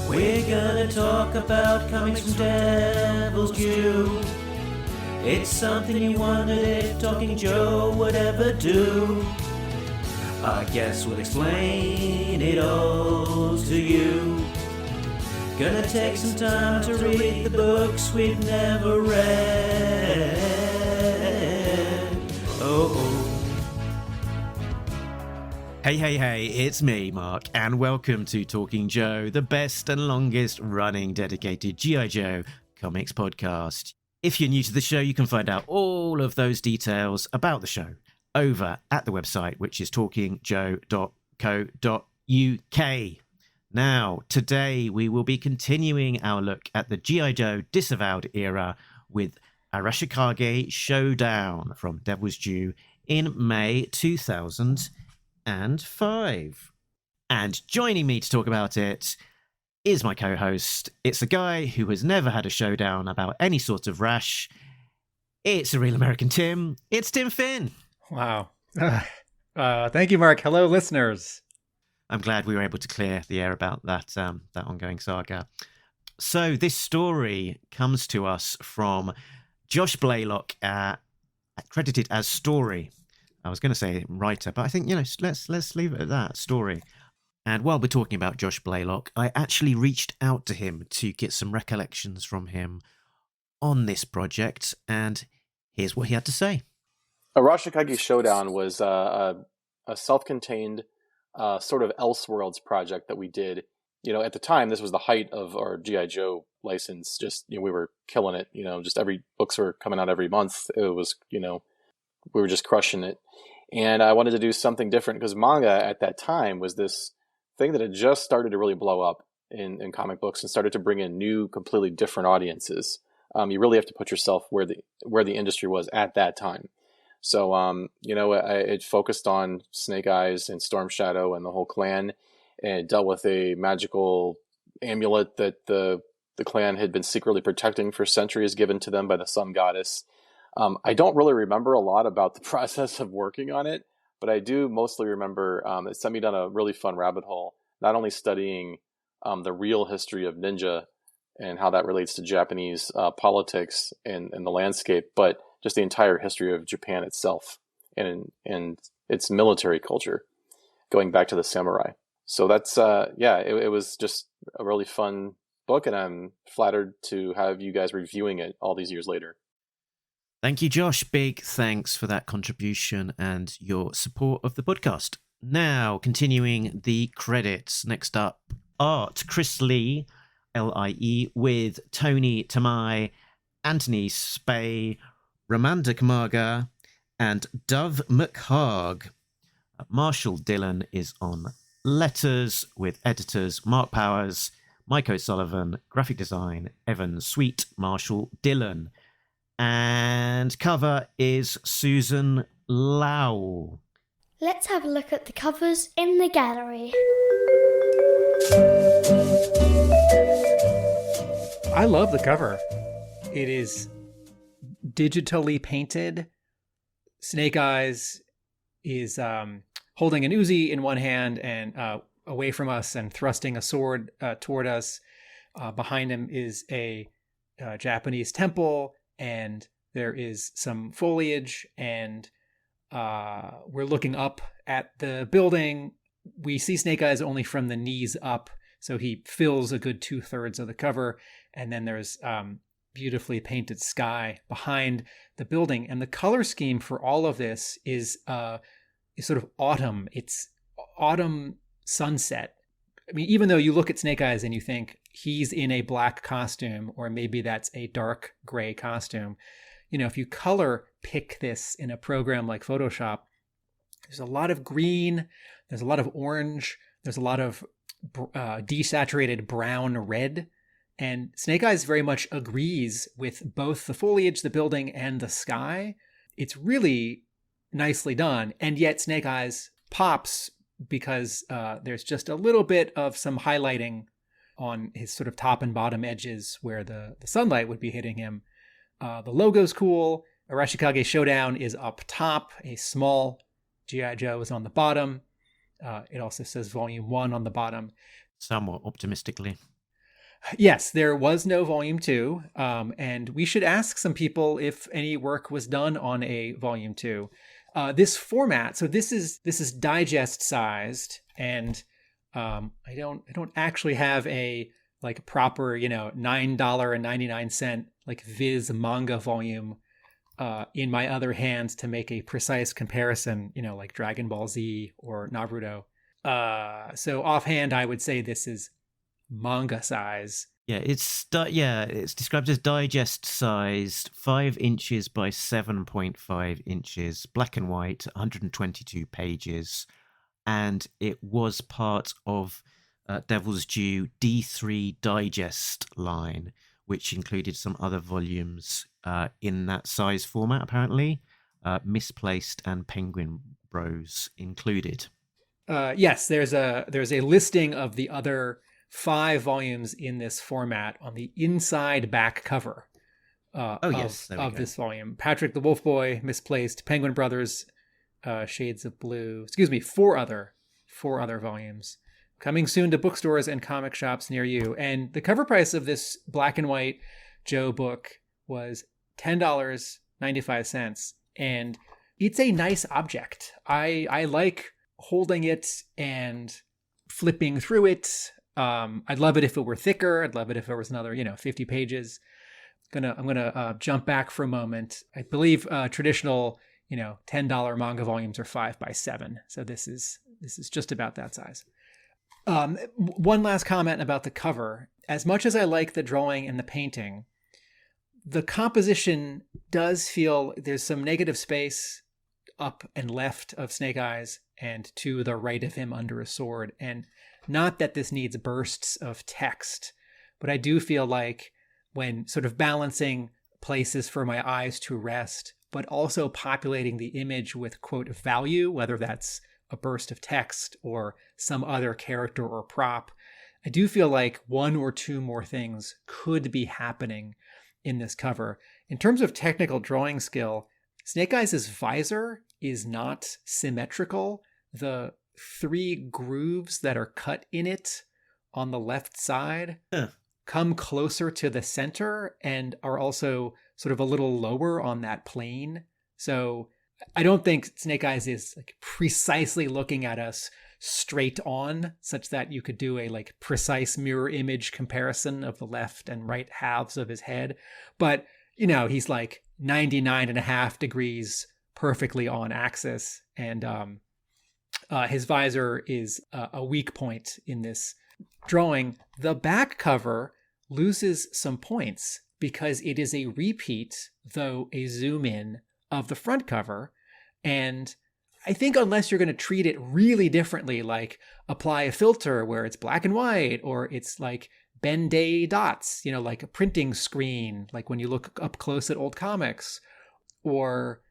We're gonna talk about comics from Devil's Due. It's something you wondered if Talking Joe would ever do. I guess we'll explain it all to you. Gonna take some time to read the books we've never read. Hey, it's me, Mark, and welcome to Talking Joe, the best and longest running dedicated GI Joe comics podcast. If you're new to the show, you can find out all of those details about the show over at the website, which is talkingjoe.co.uk. Now, today we will be continuing our look at the GI Joe Disavowed era with Arashikage Showdown from Devil's Due in May 2005. And joining me to talk about it is my co-host. It's a guy who has never had a showdown about any sort of rash. It's a real American Tim. It's Tim Finn. Wow. Thank you, Mark. Hello, listeners. I'm glad we were able to clear the air about that ongoing saga. So this story comes to us from Josh Blaylock, credited as Story. I was going to say writer, but I think, let's leave it at that, Story. And while we're talking about Josh Blaylock, I actually reached out to him to get some recollections from him on this project, and here's what he had to say. Arashikage Showdown was a self-contained sort of Elseworlds project that we did. At the time, this was the height of our GI Joe license. Just, we were killing it. Just books were coming out every month. It was, we were just crushing it. And I wanted to do something different because manga at that time was this thing that had just started to really blow up in comic books and started to bring in new, completely different audiences. You really have to put yourself where the industry was at that time. So, it focused on Snake Eyes and Storm Shadow and the whole clan, and it dealt with a magical amulet that the clan had been secretly protecting for centuries, given to them by the Sun Goddess. I don't really remember a lot about the process of working on it, but I do mostly remember it sent me down a really fun rabbit hole, not only studying the real history of ninja and how that relates to Japanese politics and the landscape, but just the entire history of Japan itself and its military culture, going back to the samurai. So that's, it was just a really fun book, and I'm flattered to have you guys reviewing it all these years later. Thank you, Josh. Big thanks for that contribution and your support of the podcast. Now, continuing the credits. Next up, art, Chris Lee, Lie, with Tony Tamai, Anthony Spay, Ramanda Kamarga, and Dove McHargue. Marshall Dillon is on letters, with editors Mark Powers, Mike O'Sullivan, graphic design Evan Sweet, Marshall Dillon. And cover is Susan Lau. Let's have a look at the covers in the gallery. I love the cover. It is digitally painted. Snake Eyes is holding an Uzi in one hand and away from us and thrusting a sword toward us. Behind him is a Japanese temple, and there is some foliage, and we're looking up at the building. We see Snake Eyes only from the knees up, so he fills a good 2/3 of the cover, and then there's beautifully painted sky behind the building. And the color scheme for all of this is sort of autumn. It's autumn sunset. I mean, even though you look at Snake Eyes and you think he's in a black costume, or maybe that's a dark gray costume, if you color pick this in a program like Photoshop, there's a lot of green, there's a lot of orange, there's a lot of desaturated brown red. And Snake Eyes very much agrees with both the foliage, the building, and the sky. It's really nicely done. And yet Snake Eyes pops because there's just a little bit of some highlighting on his sort of top and bottom edges where the sunlight would be hitting him. The logo's cool. Arashikage Showdown is up top. A small GI Joe is on the bottom. It also says Volume 1 on the bottom. Somewhat optimistically. Yes, there was no volume 2, and we should ask some people if any work was done on a volume 2. This format, so this is digest sized, and I don't actually have a like proper $9.99 like Viz manga volume in my other hands to make a precise comparison, like Dragon Ball Z or Naruto. So offhand, I would say this is manga size. Yeah, it's described as digest sized, 5 inches by 7.5 inches, black and white, 122 pages, and it was part of Devil's Due D3 Digest line, which included some other volumes in that size format, apparently. Misplaced and Penguin Bros included. Yes, there's a listing of the other 5 volumes in this format on the inside back cover of this volume. Patrick the Wolf Boy, Misplaced, Penguin Brothers, Shades of Blue. 4 other volumes coming soon to bookstores and comic shops near you. And the cover price of this black and white Joe book was $10.95, and it's a nice object. I like holding it and flipping through it. I'd love it if it were thicker. I'd love it if there was another, 50 pages. I'm gonna jump back for a moment. I believe traditional, $10 manga volumes are 5 by 7. So this is just about that size. One last comment about the cover. As much as I like the drawing and the painting, the composition does feel there's some negative space up and left of Snake Eyes and to the right of him under a sword. And not that this needs bursts of text, but I do feel like when sort of balancing places for my eyes to rest, but also populating the image with, quote, value, whether that's a burst of text or some other character or prop, I do feel like 1 or 2 more things could be happening in this cover. In terms of technical drawing skill, Snake Eyes' visor is not symmetrical. The 3 grooves that are cut in it on the left side come closer to the center and are also sort of a little lower on that plane. So I don't think Snake Eyes is like precisely looking at us straight on, such that you could do a like precise mirror image comparison of the left and right halves of his head. But, he's like 99.5 degrees perfectly on axis. And his visor is a weak point in this drawing. The back cover loses some points because it is a repeat, though a zoom in, of the front cover. And I think unless you're going to treat it really differently, like apply a filter where it's black and white, or it's like Ben-Day dots, like a printing screen, like when you look up close at old comics, or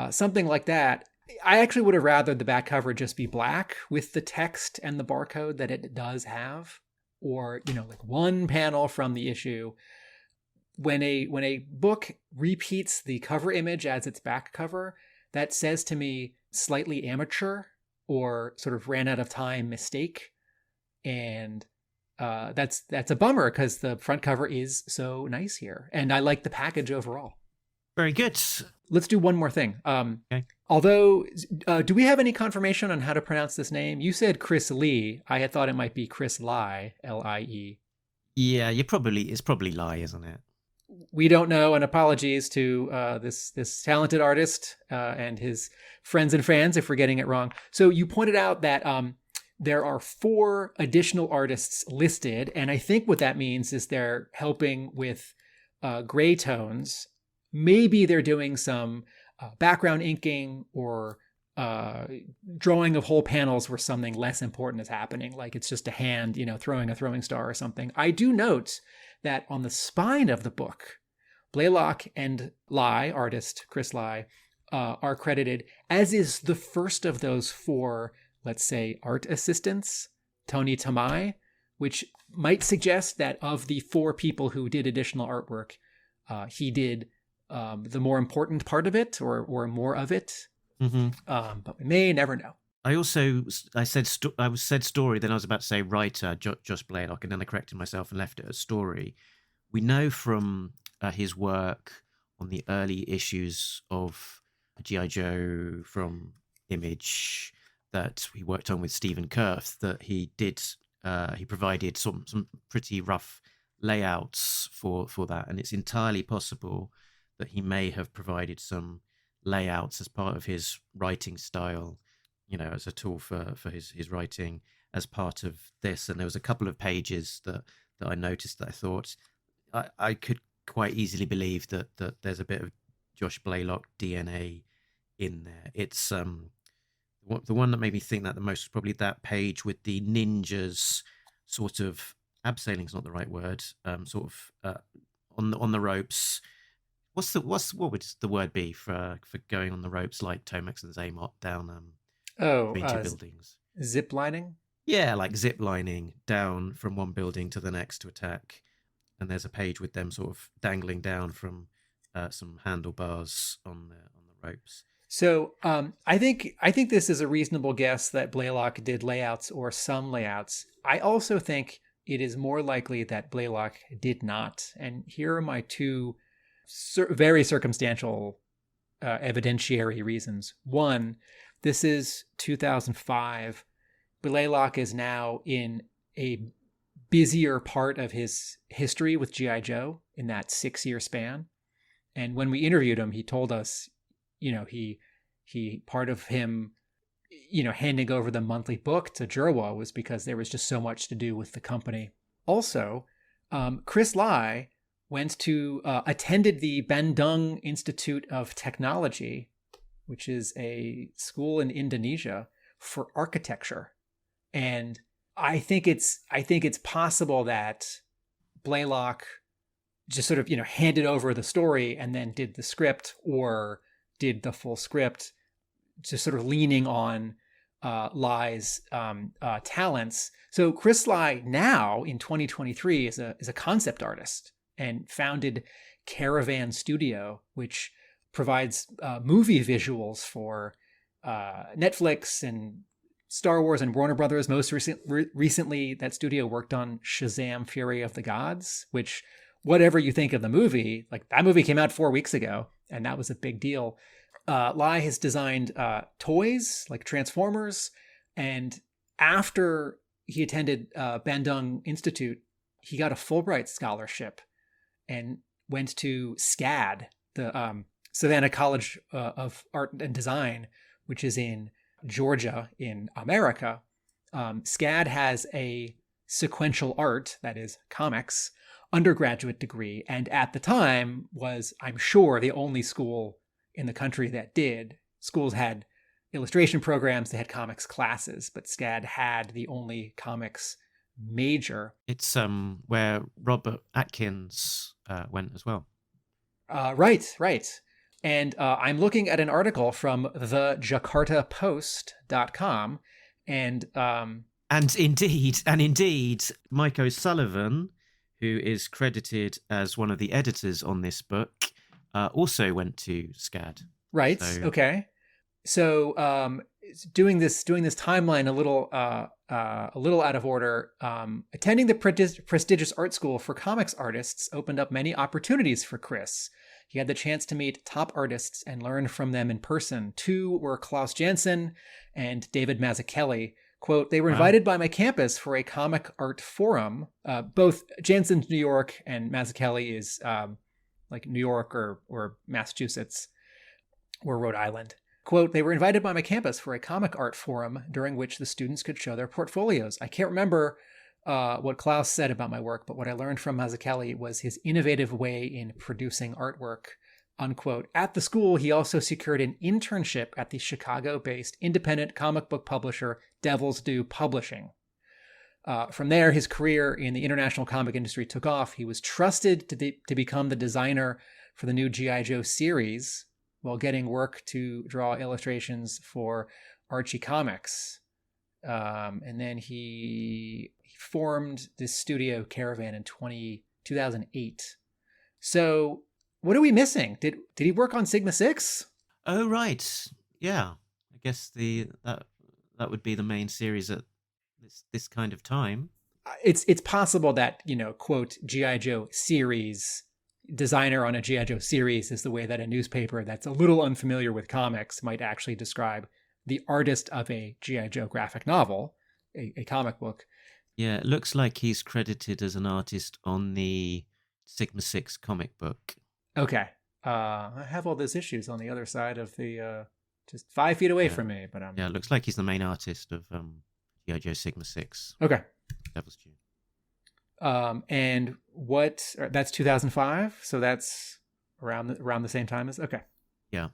something like that. I actually would have rather the back cover just be black with the text and the barcode that it does have, or, like one panel from the issue. When a book repeats the cover image as its back cover, that says to me slightly amateur or sort of ran out of time mistake. And that's a bummer because the front cover is so nice here. And I like the package overall. Very good. Let's do one more thing. Okay. Although, do we have any confirmation on how to pronounce this name? You said Chris Lee. I had thought it might be Chris Lie, L-I-E. Yeah, it's probably Lie, isn't it? We don't know, and apologies to this talented artist and his friends and fans if we're getting it wrong. So you pointed out that there are 4 additional artists listed, and I think what that means is they're helping with gray tones. Maybe they're doing some background inking or drawing of whole panels where something less important is happening, like it's just a hand, throwing a throwing star or something. I do note that on the spine of the book, Blaylock and Lie, artist Chris Lie, are credited, as is the first of those 4, let's say, art assistants, Tony Tamai, which might suggest that of the 4 people who did additional artwork, he did the more important part of it or more of it. Mm-hmm. But we may never know. I said story, then I was about to say writer, Josh Blaylock, and then I corrected myself and left it as story. We know from his work on the early issues of GI Joe from Image that he worked on with Stephen Kurth that he provided some pretty rough layouts for that, and it's entirely possible that he may have provided some layouts as part of his writing style, as a tool for his writing as part of this. And there was a couple of pages that I noticed that I thought I could quite easily believe that there's a bit of Josh Blaylock DNA in there. It's the one that made me think that the most was probably that page with the ninjas sort of abseiling is not the right word, sort of on the ropes. What would the word be for going on the ropes like Tomex and Zaymot down between two buildings? Zip lining? Yeah, like zip lining down from one building to the next to attack. And there's a page with them sort of dangling down from some handlebars on the ropes. So I think this is a reasonable guess that Blaylock did layouts or some layouts. I also think it is more likely that Blaylock did not. And here are my two very circumstantial evidentiary reasons. One, this is 2005. Blaylock is now in a busier part of his history with GI Joe in that 6-year span. And when we interviewed him, he told us, he part of him, handing over the monthly book to Jerwa was because there was just so much to do with the company. Also, Chris Lai attended the Bandung Institute of Technology, which is a school in Indonesia for architecture. And I think it's possible that Blaylock just sort of, handed over the story and then did the script or did the full script, just sort of leaning on Lai's talents. So Chris Lai now in 2023 is a concept artist and founded Caravan Studio, which provides movie visuals for Netflix and Star Wars and Warner Brothers. Most recently, that studio worked on Shazam! Fury of the Gods, which, whatever you think of the movie, like that movie came out 4 weeks ago, and that was a big deal. Lai has designed toys like Transformers, and after he attended Bandung Institute, he got a Fulbright scholarship and went to SCAD, the Savannah College of Art and Design, which is in Georgia in America. SCAD has a sequential art, that is comics, undergraduate degree, and at the time was, I'm sure, the only school in the country that did. Schools had illustration programs, they had comics classes, but SCAD had the only comics major. It's where Robert Atkins went as well. Right. And I'm looking at an article from the JakartaPost.com, and indeed, Mike O'Sullivan, who is credited as one of the editors on this book, also went to SCAD. Right. Okay. So doing this timeline a little out of order. Attending the prestigious art school for comics artists opened up many opportunities for Chris. He had the chance to meet top artists and learn from them in person. Two were Klaus Janson and David Mazzucchelli. Quote, they were invited by my campus for a comic art forum. Both Janson's New York and Mazzucchelli is like New York or Massachusetts or Rhode Island. Quote, they were invited by my campus for a comic art forum during which the students could show their portfolios. I can't remember what Klaus said about my work, but what I learned from Mazzucchelli was his innovative way in producing artwork, unquote. At the school, he also secured an internship at the Chicago-based independent comic book publisher Devil's Due Publishing. From there, his career in the international comic industry took off. He was trusted to become the designer for the new GI Joe series while getting work to draw illustrations for Archie Comics. And then he formed this studio Caravan in 2008. So what are we missing? Did he work on Sigma 6? Oh, right. Yeah. I guess that that would be the main series at this kind of time. It's possible that, quote, GI Joe series, designer on a GI Joe series is the way that a newspaper that's a little unfamiliar with comics might actually describe the artist of a GI Joe graphic novel, a comic book. Yeah, it looks like he's credited as an artist on the Sigma 6 comic book. Okay. I have all those issues on the other side of the, just 5 feet away from me, but yeah, it looks like he's the main artist of GI Joe Sigma 6. Okay. Devil's Due. And that's 2005, so that's around the same time as, okay. Yeah.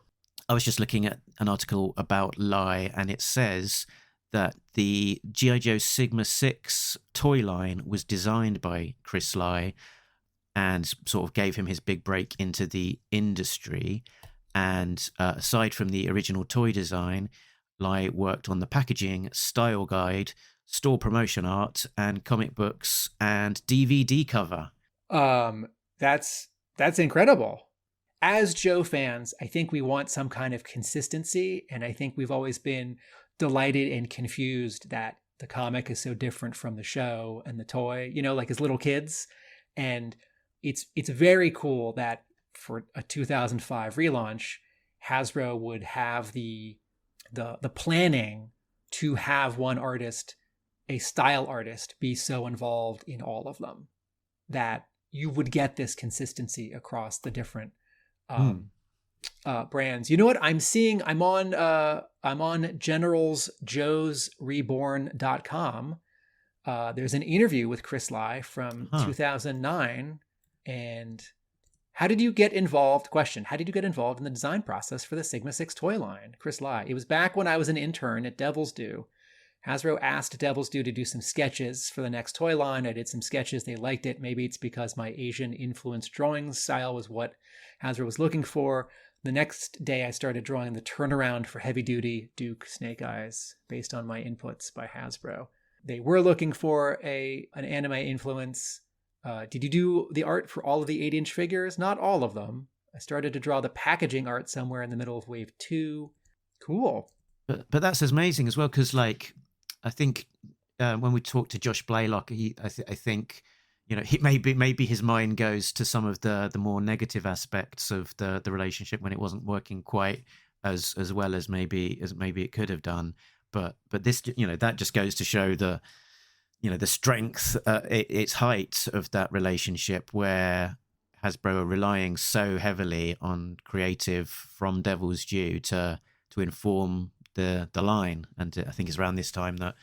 I was just looking at an article about Lai, and it says that the GI Joe Sigma 6 toy line was designed by Chris Lai and sort of gave him his big break into the industry. And aside from the original toy design, Lai worked on the packaging, style guide, store promotion art, and comic books and DVD cover. That's incredible. As Joe fans, I think we want some kind of consistency, and I think we've always been delighted and confused that the comic is so different from the show and the toy, like as little kids. And it's very cool that for a 2005 relaunch, Hasbro would have the planning to have one artist, a style artist, be so involved in all of them that you would get this consistency across the different brands. You know what I'm seeing? I'm on generalsjoesreborn.com. There's an interview with Chris Lai from 2009. And how did you get involved? Question: how did you get involved in the design process for the Sigma 6 toy line? Chris Lai: it was back when I was an intern at Devil's Due. Hasbro asked Devil's Due to do some sketches for the next toy line. I did some sketches. They liked it. Maybe it's because my Asian-influenced drawing style was what Hasbro was looking for. The next day, I started drawing the turnaround for Heavy Duty Duke Snake Eyes based on my inputs by Hasbro. They were looking for an anime influence. Did you do the art for all of the 8-inch figures? Not all of them. I started to draw the packaging art somewhere in the middle of Wave 2. Cool. But that's amazing as well, because I think when we talked to Josh Blaylock, I think he maybe his mind goes to some of the more negative aspects of the relationship when it wasn't working quite as well as maybe it could have done. But this that just goes to show the strength, its height of that relationship, where Hasbro are relying so heavily on creative from Devil's Due to inform the line. And I think it's around this time that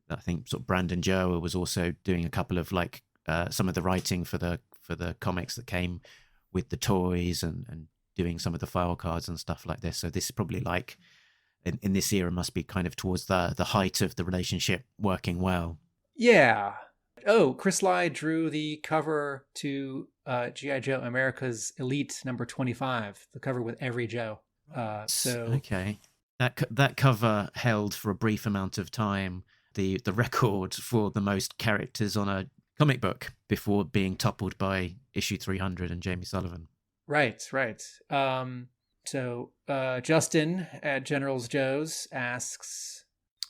I think sort of Brandon Joa was also doing a couple of some of the writing for the comics that came with the toys and doing some of the file cards and stuff like this. So this is probably in this era must be kind of towards the height of the relationship working well. Yeah. Oh, Chris Lai drew the cover to GI Joe America's Elite number 25, the cover with every Joe. Okay. That cover held for a brief amount of time the record for the most characters on a comic book before being toppled by issue 300 and Jamie Sullivan. Right. So Justin at General's Joe's asks,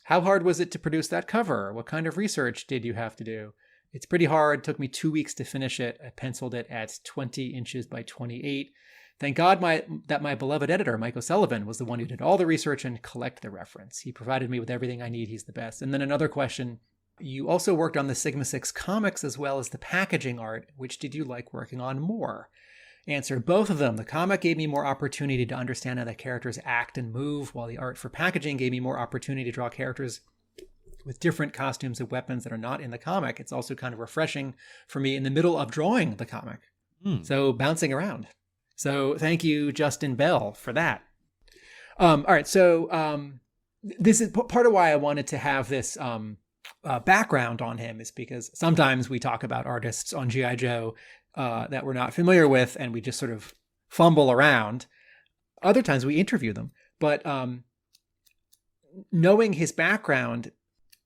how hard was it to produce that cover? What kind of research did you have to do? It's pretty hard. It took me 2 weeks to finish it. I penciled it at 20 inches by 28. Thank God that my beloved editor, Mike O'Sullivan, was the one who did all the research and collect the reference. He provided me with everything I need. He's the best. And then another question. You also worked on the Sigma 6 comics as well as the packaging art. Which did you like working on more? Answer: both of them. The comic gave me more opportunity to understand how the characters act and move, while the art for packaging gave me more opportunity to draw characters with different costumes and weapons that are not in the comic. It's also kind of refreshing for me in the middle of drawing the comic. So bouncing around. So thank you, Justin Bell, for that. All right. So this is part of why I wanted to have this background on him, is because sometimes we talk about artists on GI Joe that we're not familiar with, and we just sort of fumble around. Other times we interview them. But knowing his background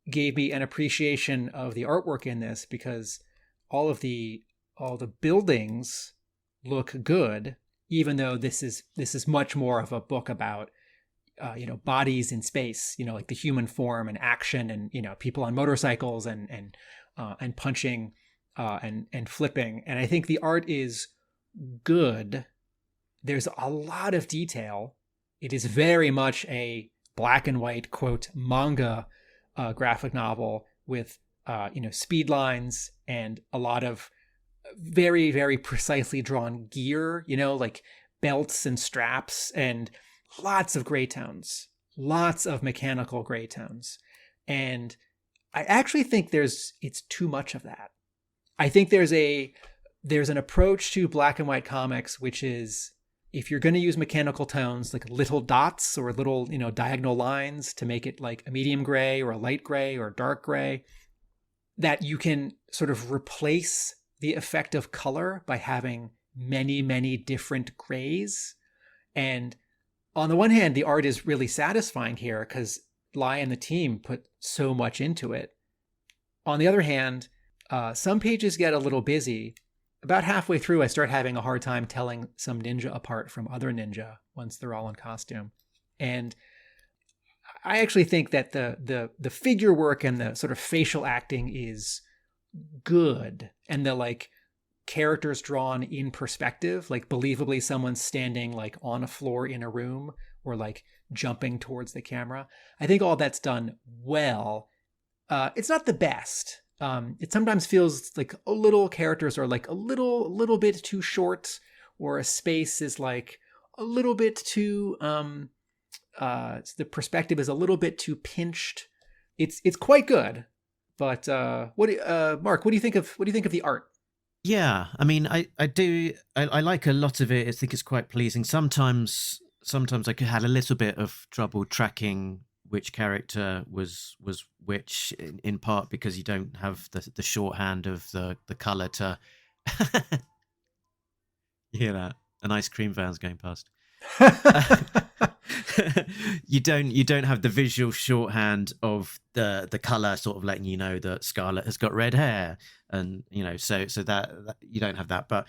gave me an appreciation of the artwork in this, because all the buildings look good, even though this is much more of a book about bodies in space, like the human form and action, and people on motorcycles and punching and flipping. And I think the art is good. There's a lot of detail. It is very much a black and white, quote, manga graphic novel with speed lines and a lot of very, very precisely drawn gear, like belts and straps, and lots of gray tones, lots of mechanical gray tones. And I actually think it's too much of that. I think there's an approach to black and white comics, which is, if you're going to use mechanical tones, like little dots or little, diagonal lines to make it like a medium gray or a light gray or a dark gray, that you can sort of replace the effect of color by having many, many different grays. And on the one hand, the art is really satisfying here because Lai and the team put so much into it. On the other hand, some pages get a little busy. About halfway through, I start having a hard time telling some ninja apart from other ninja once they're all in costume. And I actually think that the figure work and the sort of facial acting is good, and the like characters drawn in perspective, like believably someone's standing like on a floor in a room or like jumping towards the camera. I think all that's done well. It's not the best. It sometimes feels like a little characters are like a little bit too short, or a space is like a little bit too the perspective is a little bit too pinched. It's quite good, but Mark, what do you think of the art? Yeah, I mean, I like a lot of it. I think it's quite pleasing. Sometimes I could had a little bit of trouble tracking which character was which, in part because you don't have the shorthand of the color to you hear that? An ice cream van's going past. you don't have the visual shorthand of the color sort of letting you know that Scarlet has got red hair, and so that you don't have that. But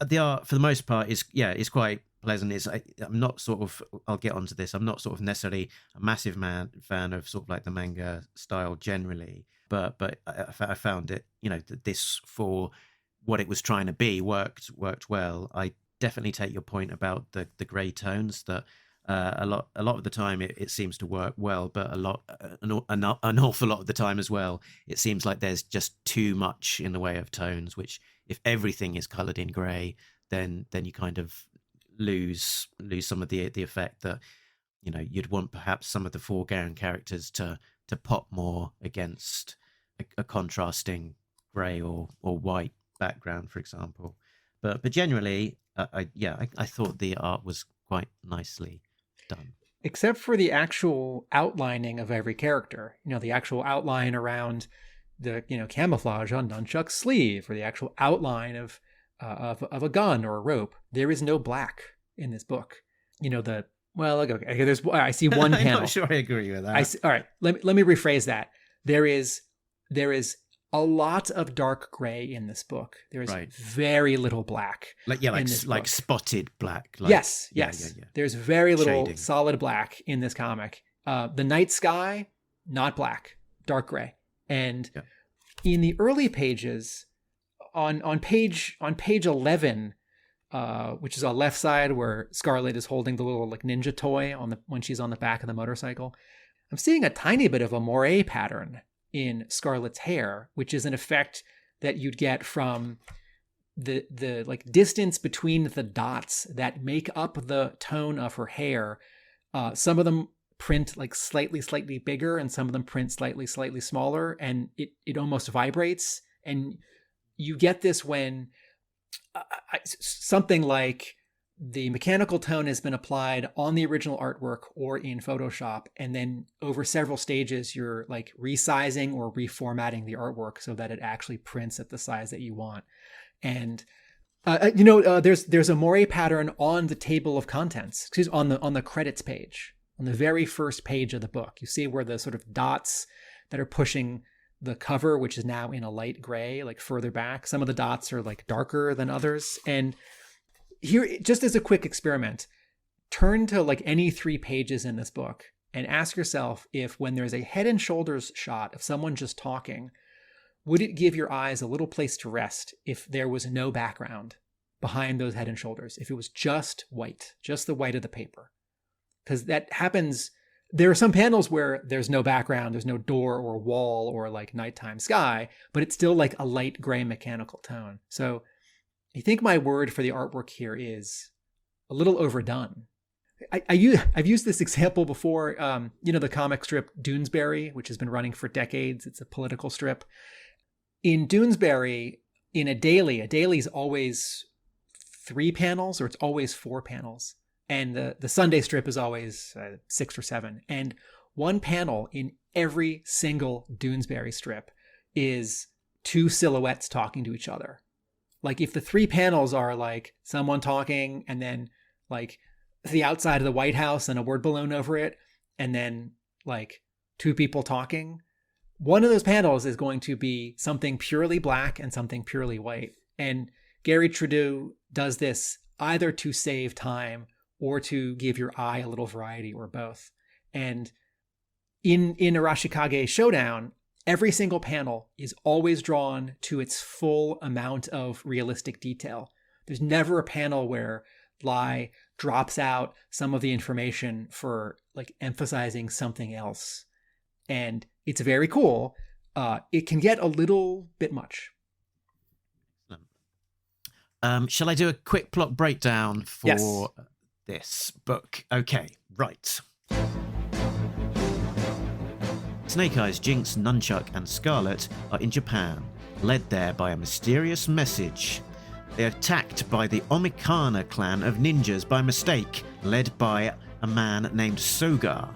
the art for the most part is quite pleasant. I'm not sort of, I'll get onto this, I'm not sort of necessarily a massive fan of sort of like the manga style generally, but I found it, that this, for what it was trying to be, worked well. I definitely take your point about the grey tones, that a lot of the time it seems to work well, but an awful lot of the time as well, it seems like there's just too much in the way of tones, which if everything is coloured in grey, then you kind of lose some of the effect that you'd want perhaps some of the foreground characters to pop more against a contrasting grey or white background, for example. But generally, I thought the art was quite nicely done, except for the actual outlining of every character. The actual outline around the camouflage on Nunchuck's sleeve, or the actual outline of a gun or a rope. There is no black in this book. Okay, I see one panel. I'm not sure I agree with that. All right, let me rephrase that. There is a lot of dark gray in this book. There is very little black. Like spotted black. Yes. Yeah. There's very little shading. Solid black in this comic. The night sky, not black, dark gray. And in the early pages, on page 11, which is on left side where Scarlet is holding the little like ninja toy when she's on the back of the motorcycle, I'm seeing a tiny bit of a moire pattern in Scarlet's hair, which is an effect that you'd get from the like distance between the dots that make up the tone of her hair. Some of them print like slightly bigger, and some of them print slightly smaller, and it almost vibrates. And you get this when something like the mechanical tone has been applied on the original artwork or in Photoshop, and then over several stages you're like resizing or reformatting the artwork so that it actually prints at the size that you want. And there's a moire pattern on the table of contents, on the credits page, on the very first page of the book. You see where the sort of dots that are pushing the cover, which is now in a light gray, like further back, some of the dots are like darker than others. And here, just as a quick experiment, turn to like any 3 pages in this book and ask yourself if when there's a head and shoulders shot of someone just talking, would it give your eyes a little place to rest if there was no background behind those head and shoulders, if it was just white, just the white of the paper? Because that happens. There are some panels where there's no background, there's no door or wall or like nighttime sky, but it's still like a light gray mechanical tone. So I think my word for the artwork here is a little overdone. I've used this example before. The comic strip Doonesbury, which has been running for decades. It's a political strip. In Doonesbury, in a daily is always 3 panels, or it's always 4 panels. And the Sunday strip is always 6 or 7. And one panel in every single Doonesbury strip is 2 silhouettes talking to each other. Like if the 3 panels are like someone talking and then like the outside of the White House and a word balloon over it, and then like 2 people talking, one of those panels is going to be something purely black and something purely white. And Gary Trudeau does this either to save time or to give your eye a little variety, or both. And in Arashikage Showdown, every single panel is always drawn to its full amount of realistic detail. There's never a panel where Lai drops out some of the information for like emphasizing something else. And it's very cool. It can get a little bit much. Shall I do a quick plot breakdown for Yes. this book? Okay, right. Snake Eyes, Jinx, Nunchuck, and Scarlet are in Japan, led there by a mysterious message. They are attacked by the Omikana clan of ninjas by mistake, led by a man named Soga.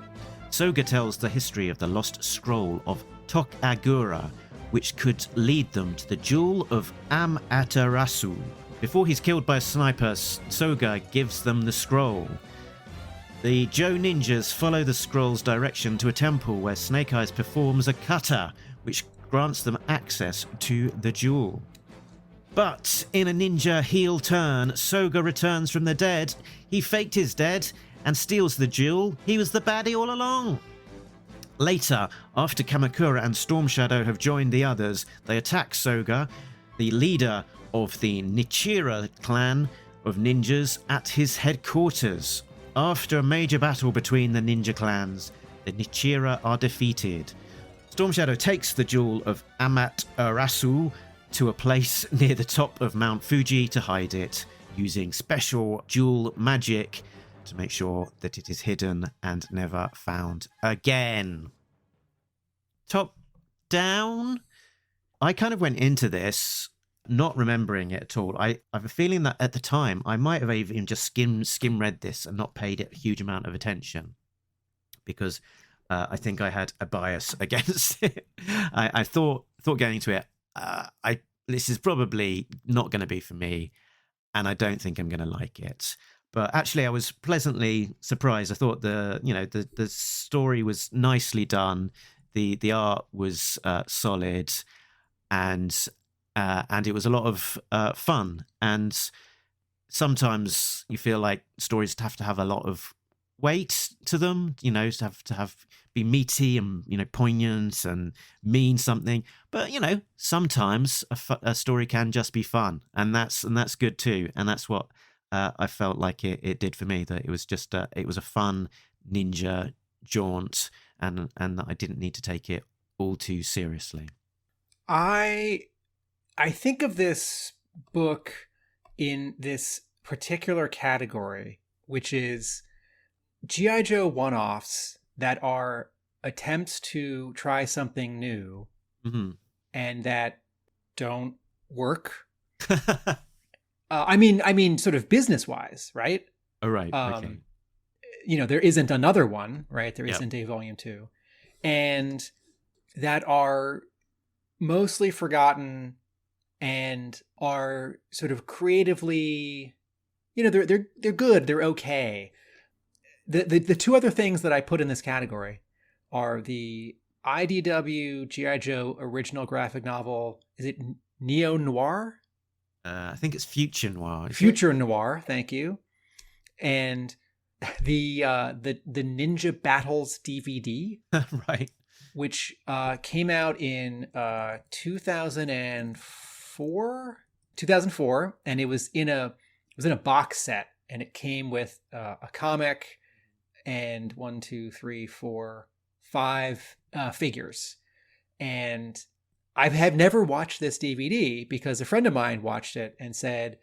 Soga tells the history of the lost scroll of Tokagura, which could lead them to the jewel of Amaterasu. Before he's killed by a sniper, Soga gives them the scroll. The Joe ninjas follow the scroll's direction to a temple where Snake Eyes performs a kata, which grants them access to the jewel. But in a ninja heel turn, Soga returns from the dead. He faked his dead and steals the jewel. He was the baddie all along. Later, after Kamakura and Storm Shadow have joined the others, they attack Soga, the leader of the Nichira clan of ninjas, at his headquarters. After a major battle between the ninja clans, the Nichira are defeated. Storm Shadow takes the jewel of Amaterasu to a place near the top of Mount Fuji to hide it, using special jewel magic to make sure that it is hidden and never found again. Top down? I kind of went into this not remembering it at all. I have a feeling that at the time I might have even just skim read this and not paid it a huge amount of attention, because I think I had a bias against it. I thought going into it, this is probably not going to be for me, and I don't think I'm going to like it. But actually, I was pleasantly surprised. I thought the story was nicely done, the art was solid, and it was a lot of fun. And sometimes you feel like stories have to have a lot of weight to them, to have be meaty and poignant and mean something. But sometimes a story can just be fun, and that's good too. And that's what I felt like it did for me. That it was just it was a fun ninja jaunt, and that I didn't need to take it all too seriously. I think of this book in this particular category, which is GI Joe one-offs that are attempts to try something new, mm-hmm. and that don't work. I mean, sort of business-wise, right? Oh, right. Okay. There isn't another one, right? There Yep. isn't a volume 2, and that are mostly forgotten and are sort of creatively, they're good, they're okay. The 2 other things that I put in this category are the IDW GI Joe original graphic novel. Is it Neo Noir? I think it's Future Noir. Future Noir, thank you. And the Ninja Battles DVD, Right. which came out in 2004, and it was in a box set, and it came with a comic and 1, 2, 3, 4, 5 figures. And I have never watched this DVD because a friend of mine watched it and said,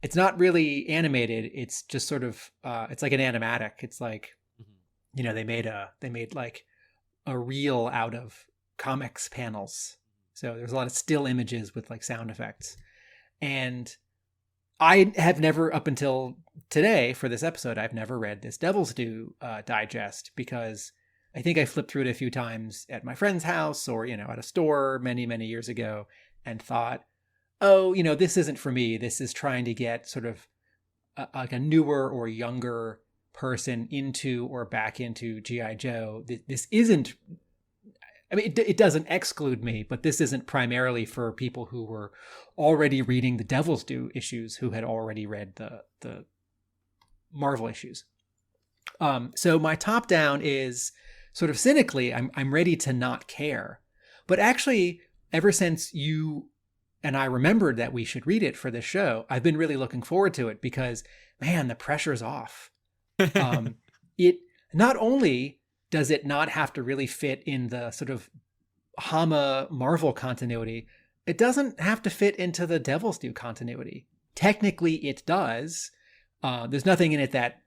it's not really animated. It's just sort of, it's like an animatic. It's like, you know, they made like a reel out of comics panels. So there's a lot of still images with like sound effects. And I have never, up until today for this episode, I've never read this Devil's Due digest, because I think I flipped through it a few times at my friend's house or, you know, at a store many, many years ago, and thought, oh, you know, this isn't for me. This is trying to get sort of like a newer or younger person into or back into GI Joe. This isn't, I mean, it doesn't exclude me, but this isn't primarily for people who were already reading the Devil's Due issues, who had already read the Marvel issues. So my top down is sort of cynically, I'm ready to not care. But actually, ever since you and I remembered that we should read it for this show, I've been really looking forward to it because, man, the pressure's off. It not only does it not have to really fit in the sort of Hama Marvel continuity, it doesn't have to fit into the Devil's Due continuity. Technically, it does. There's nothing in it that,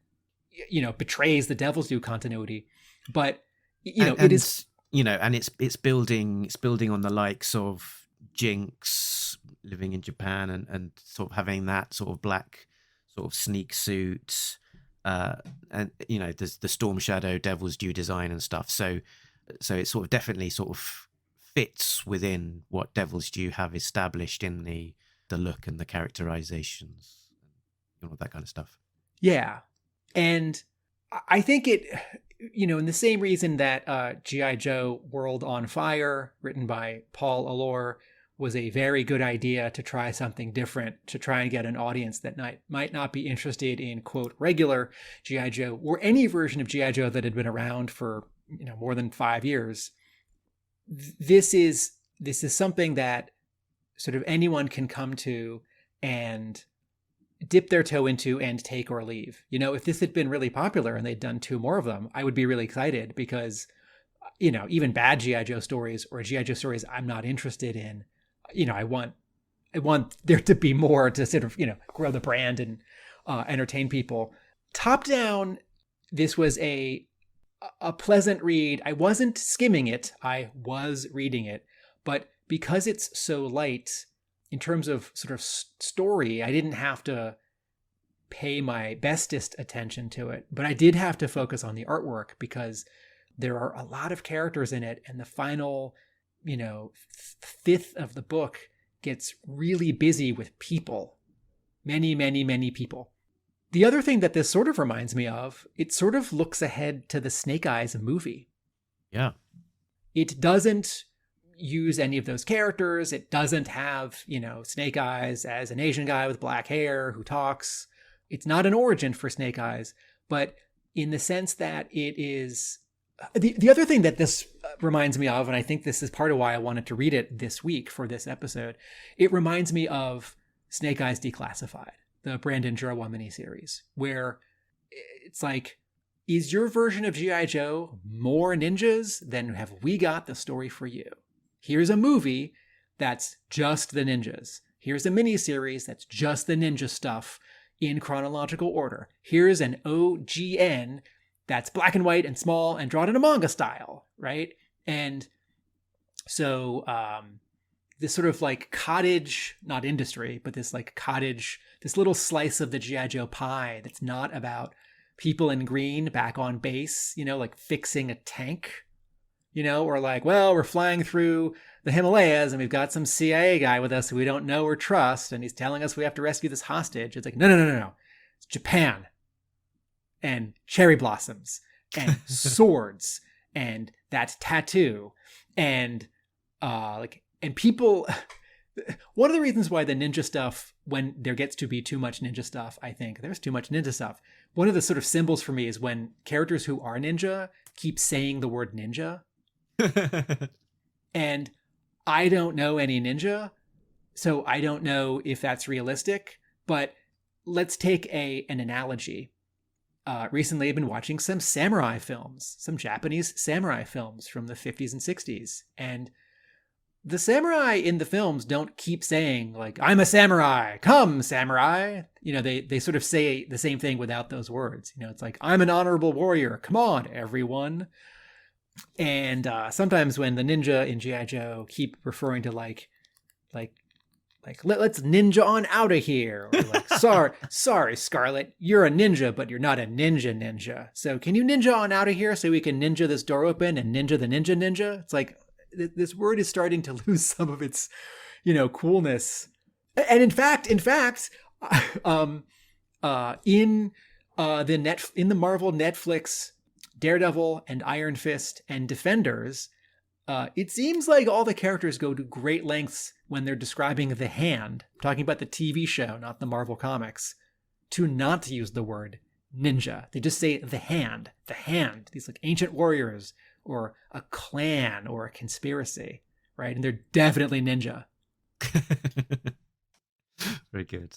you know, betrays the Devil's Due continuity, but you know, it is, you know, and it's building on the likes of Jinx living in Japan and sort of having that sort of black sort of sneak suit, and you know, there's the Storm Shadow Devil's Due design and stuff. So it sort of definitely sort of fits within what Devil's Due have established in the look and the characterizations, and all that kind of stuff. Yeah, and I think it, you know, in the same reason that GI Joe World on Fire, written by Paul Allor, was a very good idea to try something different, to try and get an audience that might not be interested in, quote, regular GI Joe or any version of GI Joe that had been around for, you know, more than 5 years. This is something that sort of anyone can come to and dip their toe into and take or leave. You know, if this had been really popular and they'd done 2 more of them, I would be really excited because, you know, even bad GI Joe stories or GI Joe stories I'm not interested in, you know, I want there to be more to sort of, you know, grow the brand and entertain people. Top down, this was a pleasant read. I wasn't skimming it. I was reading it. But because it's so light in terms of sort of story, I didn't have to pay my bestest attention to it. But I did have to focus on the artwork because there are a lot of characters in it. And the final, you know, fifth of the book gets really busy with people. Many, many, many people. The other thing that this sort of reminds me of, it sort of looks ahead to the Snake Eyes movie. Yeah. It doesn't use any of those characters. It doesn't have, you know, Snake Eyes as an Asian guy with black hair who talks. It's not an origin for Snake Eyes, but in the sense that it is... The other thing that this reminds me of, and I think this is part of why I wanted to read it this week for this episode, it reminds me of Snake Eyes Declassified, the Brandon Jerwa miniseries, where it's like, is your version of G.I. Joe more ninjas than have we got the story for you? Here's a movie that's just the ninjas. Here's a miniseries that's just the ninja stuff in chronological order. Here's an OGN that's black and white and small and drawn in a manga style, right? And so this sort of like cottage, not industry, but this like cottage, this little slice of the G.I. Joe pie that's not about people in green back on base, you know, like fixing a tank, you know, or like, well, we're flying through the Himalayas and we've got some CIA guy with us who we don't know or trust, and he's telling us we have to rescue this hostage. It's like, no. It's Japan. And cherry blossoms and swords and that tattoo and and people. One of the reasons why the ninja stuff, when there gets to be too much ninja stuff, I think there's too much ninja stuff. one of the sort of symbols for me is when characters who are ninja keep saying the word ninja. And I don't know any ninja, so I don't know if that's realistic, but let's take an analogy. Recently, I've been watching some samurai films, some Japanese samurai films from the 50s and 60s. And the samurai in the films don't keep saying, like, I'm a samurai, come samurai. You know, they sort of say the same thing without those words. You know, it's like, I'm an honorable warrior, come on, everyone. And sometimes when the ninja in GI Joe keep referring to like let's ninja on out of here, or like sorry Scarlet, you're a ninja but you're not a ninja, so can you ninja on out of here so we can ninja this door open and ninja the ninja. It's like this word is starting to lose some of its, you know, coolness. And in fact in the Marvel Netflix Daredevil and Iron Fist and Defenders, it seems like all the characters go to great lengths when they're describing the Hand, I'm talking about the TV show, not the Marvel comics, to not use the word ninja. They just say the Hand, these like ancient warriors or a clan or a conspiracy, right? And they're definitely ninja. Very good.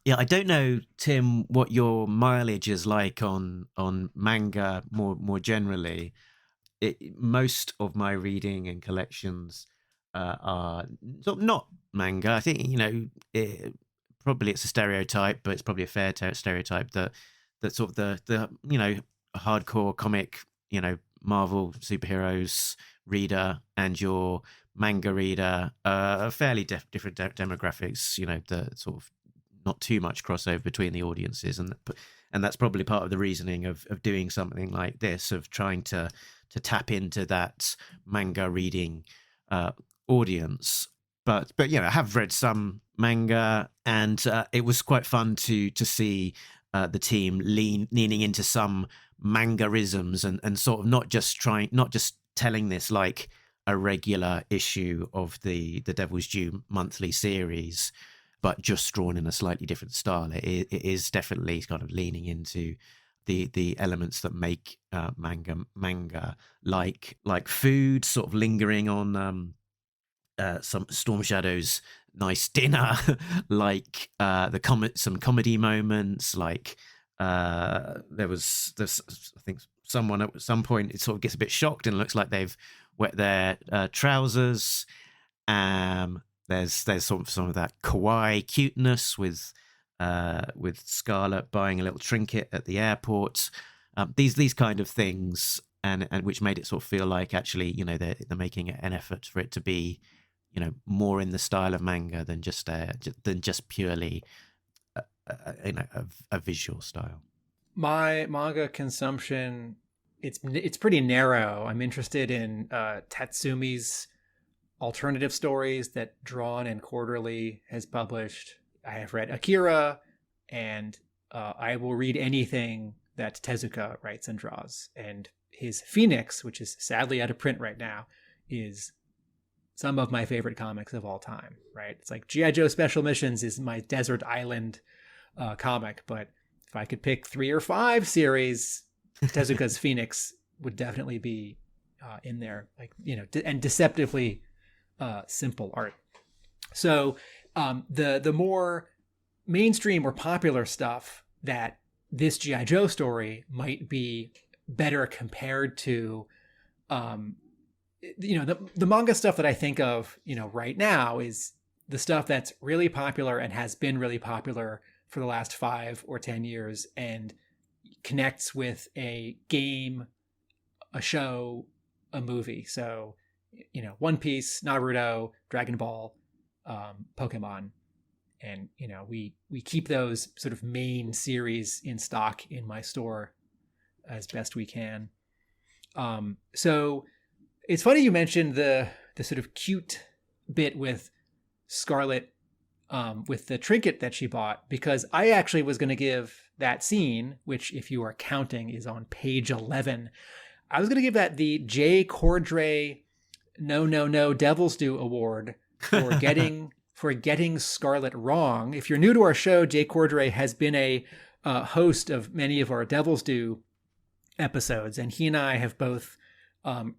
Yeah, I don't know, Tim, what your mileage is like on manga more generally. Most of my reading and collections are not manga. I think, you know, probably it's a stereotype, but it's probably a fair stereotype that sort of the you know, hardcore comic, you know, Marvel superheroes reader and your manga reader are fairly different demographics. You know, the sort of not too much crossover between the audiences, and that's probably part of the reasoning of doing something like this, of trying to tap into that manga reading audience. But you know, I have read some manga, and it was quite fun to see the team leaning into some mangaisms and sort of not just telling this like a regular issue of the Devil's Due monthly series, but just drawn in a slightly different style. It is definitely kind of leaning into the elements that make manga, like food, sort of lingering on some Storm Shadow's nice dinner, like some comedy moments, like there's I think someone at some point, it sort of gets a bit shocked and looks like they've wet their trousers. There's sort of some of that kawaii cuteness with Scarlet buying a little trinket at the airport. These kind of things, and which made it sort of feel like, actually, you know, they're making an effort for it to be, you know, more in the style of manga than just purely you know, a visual style. My manga consumption, it's pretty narrow. I'm interested in Tatsumi's alternative stories that Drawn and Quarterly has published. I have read Akira, and I will read anything that Tezuka writes and draws. And his Phoenix, which is sadly out of print right now, is some of my favorite comics of all time, right? It's like GI Joe Special Missions is my desert island comic, but if I could pick 3 or 5 series, Tezuka's Phoenix would definitely be in there, like, you know, and deceptively simple art. So the more mainstream or popular stuff that this GI Joe story might be better compared to, you know, the manga stuff that I think of, you know, right now is the stuff that's really popular and has been really popular for the last 5 or 10 years and connects with a game, a show, a movie. So, you know, One Piece, Naruto, Dragon Ball, Pokemon. And, you know, we keep those sort of main series in stock in my store as best we can. So it's funny you mentioned the sort of cute bit with Scarlet with the trinket that she bought, because I actually was going to give that scene, which if you are counting is on page 11, I was going to give that the J. Cordray No Devil's Due Award for getting Scarlet wrong. If you're new to our show, Jay Cordray has been a host of many of our Devil's Due episodes, and he and I have both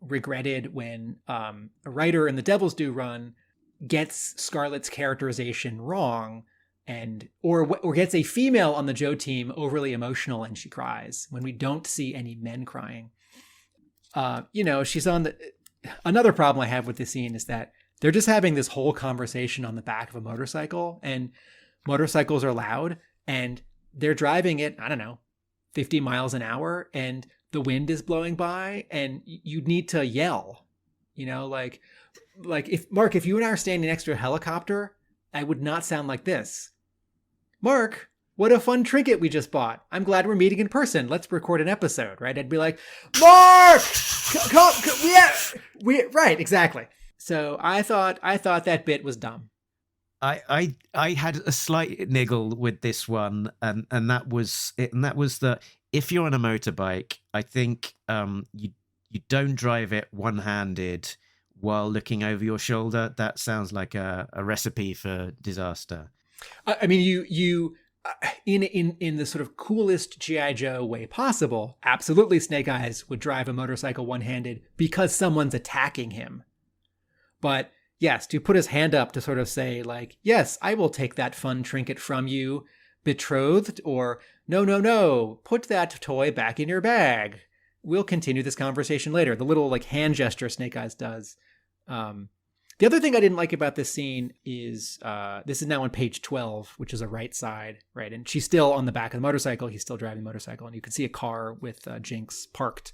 regretted when a writer in the Devil's Due run gets Scarlett's characterization wrong, and or gets a female on the Joe team overly emotional and she cries when we don't see any men crying. She's on the. Another problem I have with this scene is that they're just having this whole conversation on the back of a motorcycle, and motorcycles are loud, and they're driving at, I don't know, 50 miles an hour, and the wind is blowing by, and you need to yell, like if you and I are standing next to a helicopter, I would not sound like this. Mark, what a fun trinket we just bought. I'm glad we're meeting in person. Let's record an episode, right? I'd be like, Mark, come, right, exactly. So I thought that bit was dumb. I had a slight niggle with this one, and that was it. And that was that if you're on a motorbike, I think you don't drive it one-handed while looking over your shoulder. That sounds like a recipe for disaster. I mean, you in the sort of coolest GI Joe way possible, absolutely Snake Eyes would drive a motorcycle one-handed because someone's attacking him. But yes, to put his hand up to sort of say like, yes, I will take that fun trinket from you, betrothed, or no, put that toy back in your bag. We'll continue this conversation later. The little like hand gesture Snake Eyes does. The other thing I didn't like about this scene is this is now on page 12, which is a right side, right? And she's still on the back of the motorcycle. He's still driving the motorcycle. And you can see a car with Jinx parked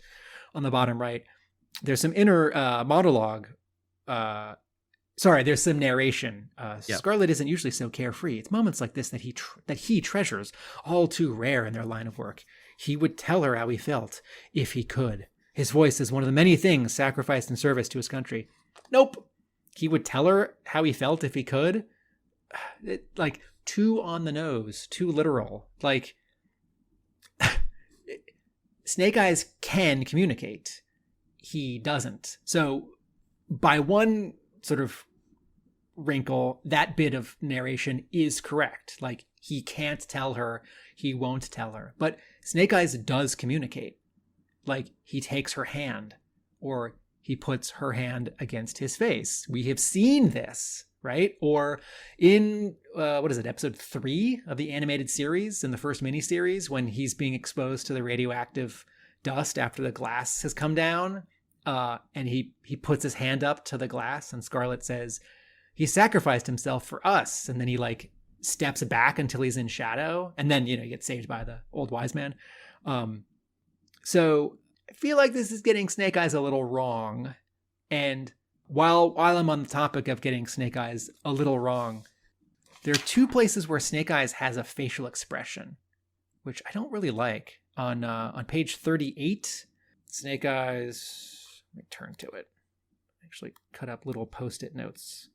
on the bottom right. There's some inner monologue. There's some narration. Yep. Scarlett isn't usually so carefree. It's moments like this that he treasures, all too rare in their line of work. He would tell her how he felt if he could. His voice is one of the many things sacrificed in service to his country. Nope. He would tell her how he felt if he could. Like, too on the nose, too literal. Like, Snake Eyes can communicate. He doesn't. So, by one sort of wrinkle, that bit of narration is correct. Like, he can't tell her, he won't tell her. But Snake Eyes does communicate. Like, he takes her hand, or he puts her hand against his face. We have seen this, right? Or in, episode 3 of the animated series, in the first miniseries, when he's being exposed to the radioactive dust after the glass has come down, and he puts his hand up to the glass, and Scarlett says, he sacrificed himself for us. And then he like steps back until he's in shadow, and then, he gets saved by the old wise man. So I feel like this is getting Snake Eyes a little wrong. And while I'm on the topic of getting Snake Eyes a little wrong, there are two places where Snake Eyes has a facial expression, which I don't really like. On page 38, Snake Eyes, let me turn to it. I actually cut up little post-it notes.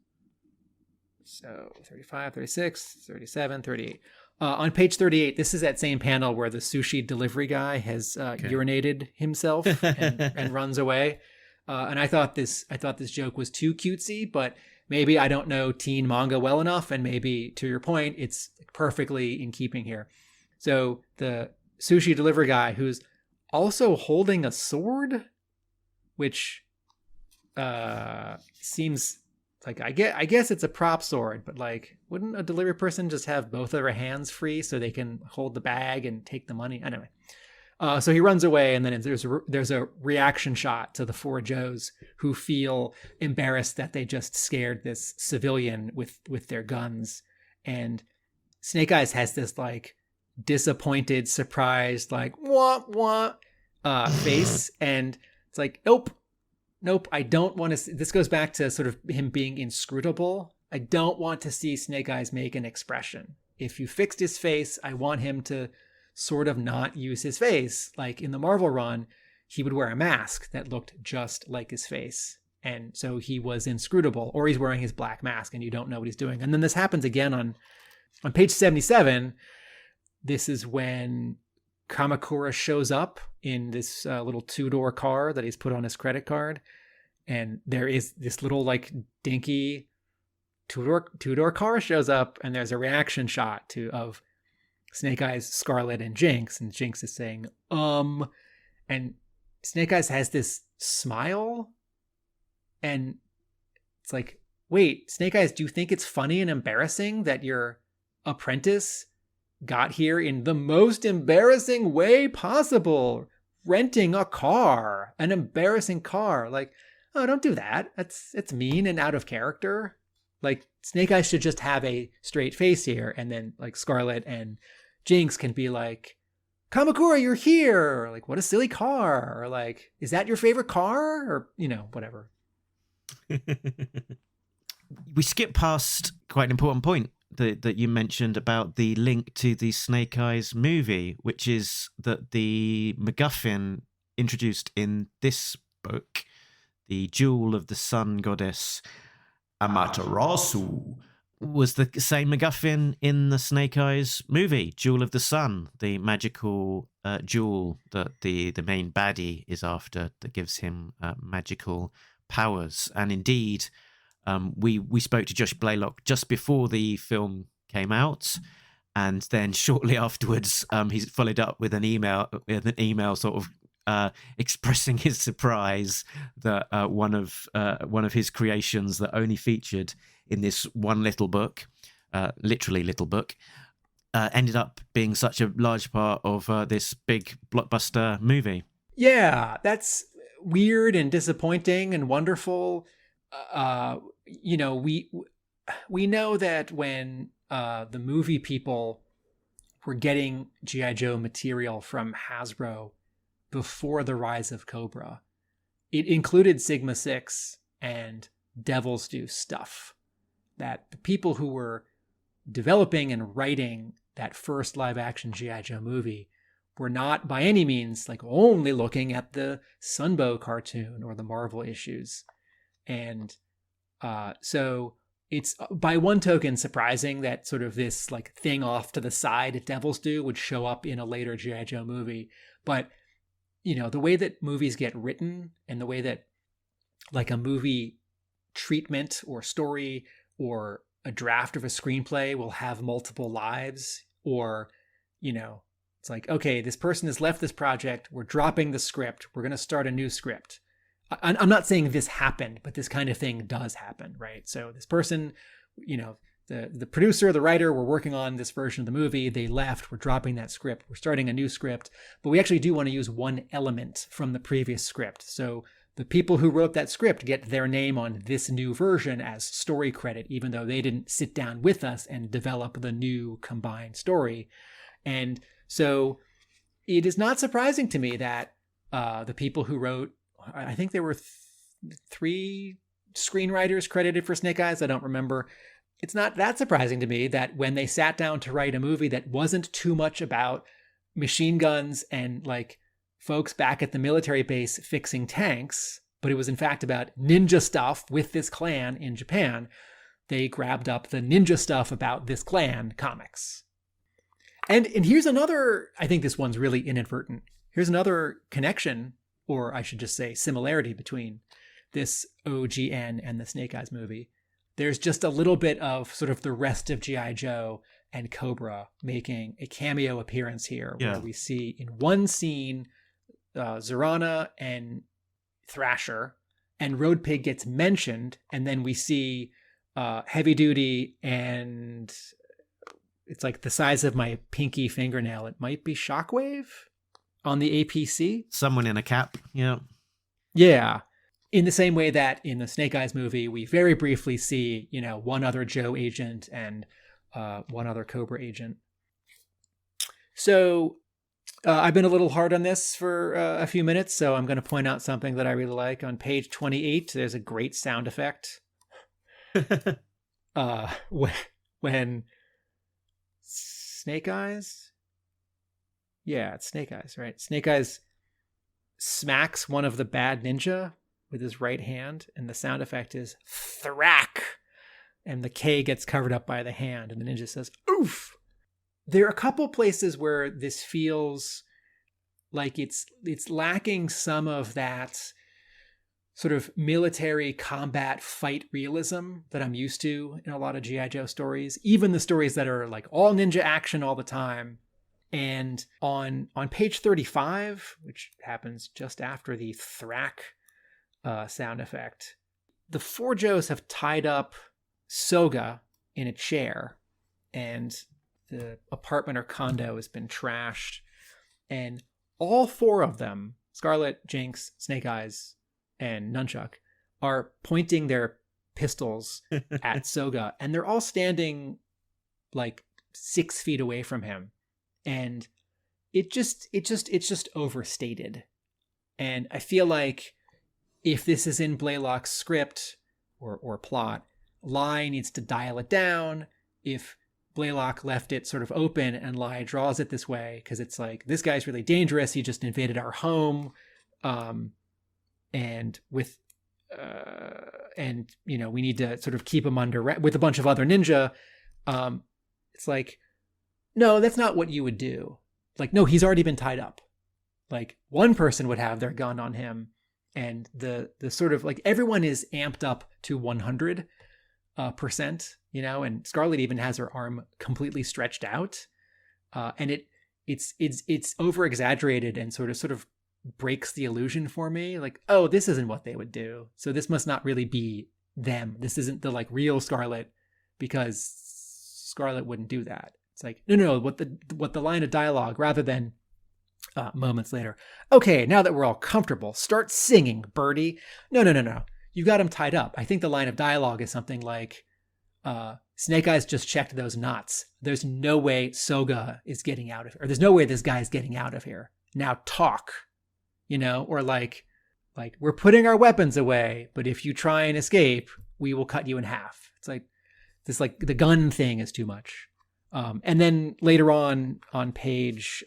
So 35, 36, 37, 38. On page 38, this is that same panel where the sushi delivery guy has urinated himself and runs away. And I thought this joke was too cutesy, but maybe I don't know teen manga well enough, and maybe, to your point, it's perfectly in keeping here. So the sushi delivery guy, who's also holding a sword, which seems like, I guess it's a prop sword, but like, wouldn't a delivery person just have both of their hands free so they can hold the bag and take the money? Anyway, so he runs away, and then there's a reaction shot to the four Joes who feel embarrassed that they just scared this civilian with their guns, and Snake Eyes has this like disappointed, surprised, like wah face, and it's like, Nope, I don't want to see. This goes back to sort of him being inscrutable. I don't want to see Snake Eyes make an expression. If you fixed his face, I want him to sort of not use his face. Like in the Marvel run, he would wear a mask that looked just like his face. And so he was inscrutable, or he's wearing his black mask and you don't know what he's doing. And then this happens again on page 77. This is when Kamakura shows up in this little two-door car that he's put on his credit card, and there is this little like dinky two-door car shows up, and there's a reaction shot of Snake Eyes, Scarlet, and Jinx. And Jinx is saying, and Snake Eyes has this smile. And it's like, wait, Snake Eyes, do you think it's funny and embarrassing that your apprentice got here in the most embarrassing way possible? Renting a car, an embarrassing car. Like, oh, don't do that. It's mean and out of character. Like, Snake Eyes should just have a straight face here. And then like Scarlet and Jinx can be like, Kamakura, you're here. Or like, what a silly car. Or like, is that your favorite car? Or, whatever. We skipped past quite an important point that you mentioned about the link to the Snake Eyes movie, which is that the MacGuffin introduced in this book, the Jewel of the Sun Goddess Amaterasu, was the same MacGuffin in the Snake Eyes movie, Jewel of the Sun, the magical jewel that the main baddie is after, that gives him magical powers. And indeed, we spoke to Josh Blaylock just before the film came out, and then shortly afterwards, he followed up with an email sort of expressing his surprise that one of his creations that only featured in this one little book, literally little book, ended up being such a large part of this big blockbuster movie. Yeah, that's weird and disappointing and wonderful. We know that when the movie people were getting G.I. Joe material from Hasbro before the rise of Cobra, it included Sigma 6 and Devil's Due stuff. That the people who were developing and writing that first live action G.I. Joe movie were not by any means like only looking at the Sunbow cartoon or the Marvel issues. And so it's by one token surprising that sort of this like thing off to the side at Devil's Due would show up in a later G.I. Joe movie. But, the way that movies get written and the way that like a movie treatment or story or a draft of a screenplay will have multiple lives, or, it's like, okay, this person has left this project. We're dropping the script. We're going to start a new script. I'm not saying this happened, but this kind of thing does happen, right? So this person, the producer, the writer, were working on this version of the movie. They left. We're dropping that script. We're starting a new script, but we actually do want to use one element from the previous script. So the people who wrote that script get their name on this new version as story credit, even though they didn't sit down with us and develop the new combined story. And so it is not surprising to me that the people who wrote, I think there were 3 screenwriters credited for Snake Eyes. I don't remember. It's not that surprising to me that when they sat down to write a movie that wasn't too much about machine guns and like folks back at the military base fixing tanks, but it was in fact about ninja stuff with this clan in Japan, they grabbed up the ninja stuff about this clan comics. And here's another, I think this one's really inadvertent. Here's another connection, or I should just say similarity, between this OGN and the Snake Eyes movie. There's just a little bit of sort of the rest of G.I. Joe and Cobra making a cameo appearance here, where we see in one scene Zorana and Thrasher, and Road Pig gets mentioned, and then we see Heavy Duty, and it's like the size of my pinky fingernail. It might be Shockwave on the APC. Someone in a cap, yeah. Yeah. In the same way that in the Snake Eyes movie, we very briefly see, one other Joe agent and one other Cobra agent. So I've been a little hard on this for a few minutes, so I'm going to point out something that I really like. On page 28, there's a great sound effect. When Snake Eyes? Yeah, it's Snake Eyes, right? Snake Eyes smacks one of the bad ninja with his right hand, and the sound effect is thrack, and the K gets covered up by the hand, and the ninja says, oof. There are a couple places where this feels like it's lacking some of that sort of military combat fight realism that I'm used to in a lot of GI Joe stories, even the stories that are like all ninja action all the time. And on page 35, which happens just after the thrack sound effect, the four Joes have tied up Soga in a chair, and the apartment or condo has been trashed. And all four of them, Scarlet, Jinx, Snake Eyes, and Nunchuck, are pointing their pistols at Soga, and they're all standing like 6 feet away from him. And it's just overstated. And I feel like if this is in Blaylock's script or plot, Lai needs to dial it down. If Blaylock left it sort of open and Lai draws it this way, because it's like, this guy's really dangerous. He just invaded our home. And with, and you know, we need to sort of keep him under with a bunch of other ninja. It's like, no, that's not what you would do. Like, no, he's already been tied up. Like, one person would have their gun on him, and the sort of like everyone is amped up to 100%, you know, and Scarlet even has her arm completely stretched out, and it's over exaggerated and sort of breaks the illusion for me. Like, oh, this isn't what they would do, so this must not really be them. This isn't the like real Scarlet, because Scarlet wouldn't do that. It's like, no, what the line of dialogue, rather than moments later, okay, now that we're all comfortable, start singing, Birdie. No. You got him tied up. I think the line of dialogue is something like, Snake Eyes just checked those knots. There's no way Soga is getting out of here. Or there's no way this guy's getting out of here. Now talk, you know, or like we're putting our weapons away, but if you try and escape, we will cut you in half. It's like this, like the gun thing is too much. And then later on page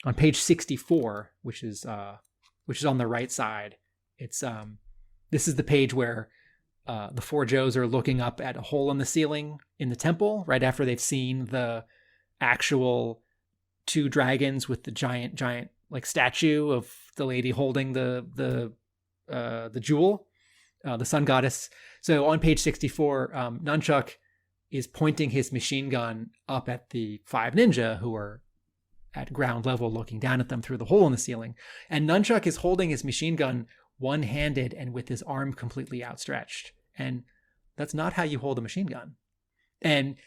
64, which is on the right side, it's this is the page where the four Joes are looking up at a hole in the ceiling in the temple right after they've seen the actual two dragons with the giant like statue of the lady holding the jewel, the sun goddess. So on page 64, Nunchuck is pointing his machine gun up at the five ninja who are at ground level looking down at them through the hole in the ceiling. And Nunchuck is holding his machine gun one-handed and with his arm completely outstretched. And that's not how you hold a machine gun. And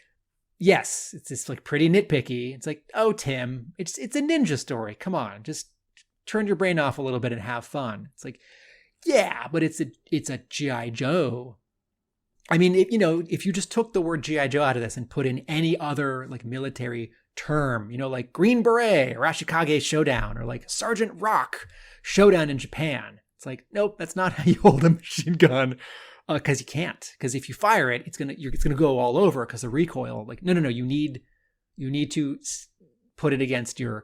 yes, it's just like pretty nitpicky. It's like, oh, Tim, it's a ninja story. Come on, just turn your brain off a little bit and have fun. It's like, yeah, but it's a G.I. Joe. I mean, if you just took the word G.I. Joe out of this and put in any other like military term, you know, like Green Beret, Arashikage Showdown, or like Sergeant Rock Showdown in Japan. It's like, nope, that's not how you hold a machine gun, because you can't. Because if you fire it, it's gonna go all over because of recoil. Like, no, you need to put it against your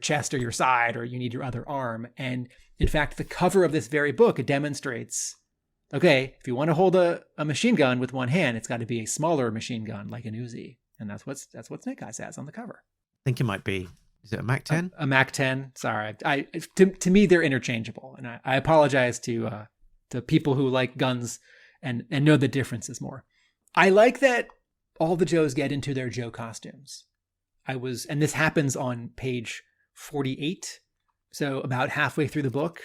chest or your side, or you need your other arm. And in fact, the cover of this very book, it demonstrates, okay, if you want to hold a machine gun with one hand, it's got to be a smaller machine gun like an Uzi. And that's what Snake Eyes has on the cover. I think it might be, is it a Mac 10? A Mac 10. Sorry. To me, they're interchangeable. And I apologize to people who like guns and know the differences more. I like that all the Joes get into their Joe costumes. And this happens on page 48. So about halfway through the book.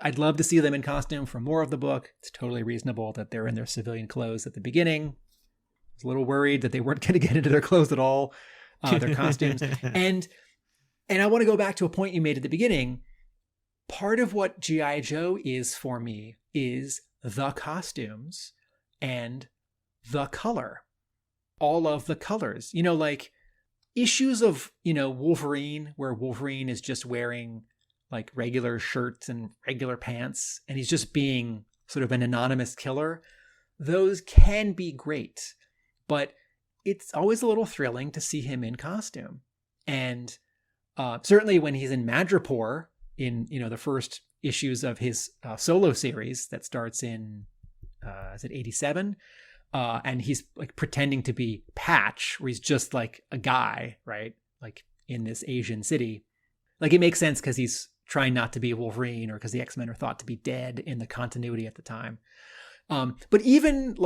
I'd love to see them in costume for more of the book. It's totally reasonable that they're in their civilian clothes at the beginning. I was a little worried that they weren't going to get into their clothes at all, their costumes. And I want to go back to a point you made at the beginning. Part of what G.I. Joe is for me is the costumes and the color. All of the colors. You know, like issues of, Wolverine, where Wolverine is just wearing like regular shirts and regular pants, and he's just being sort of an anonymous killer. Those can be great, but it's always a little thrilling to see him in costume. And certainly when he's in Madripoor in, the first issues of his solo series that starts in, is it 87? And he's like pretending to be Patch, where he's just like a guy, right? Like in this Asian city. Like it makes sense because he's trying not to be Wolverine or because the X-Men are thought to be dead in the continuity at the time. But even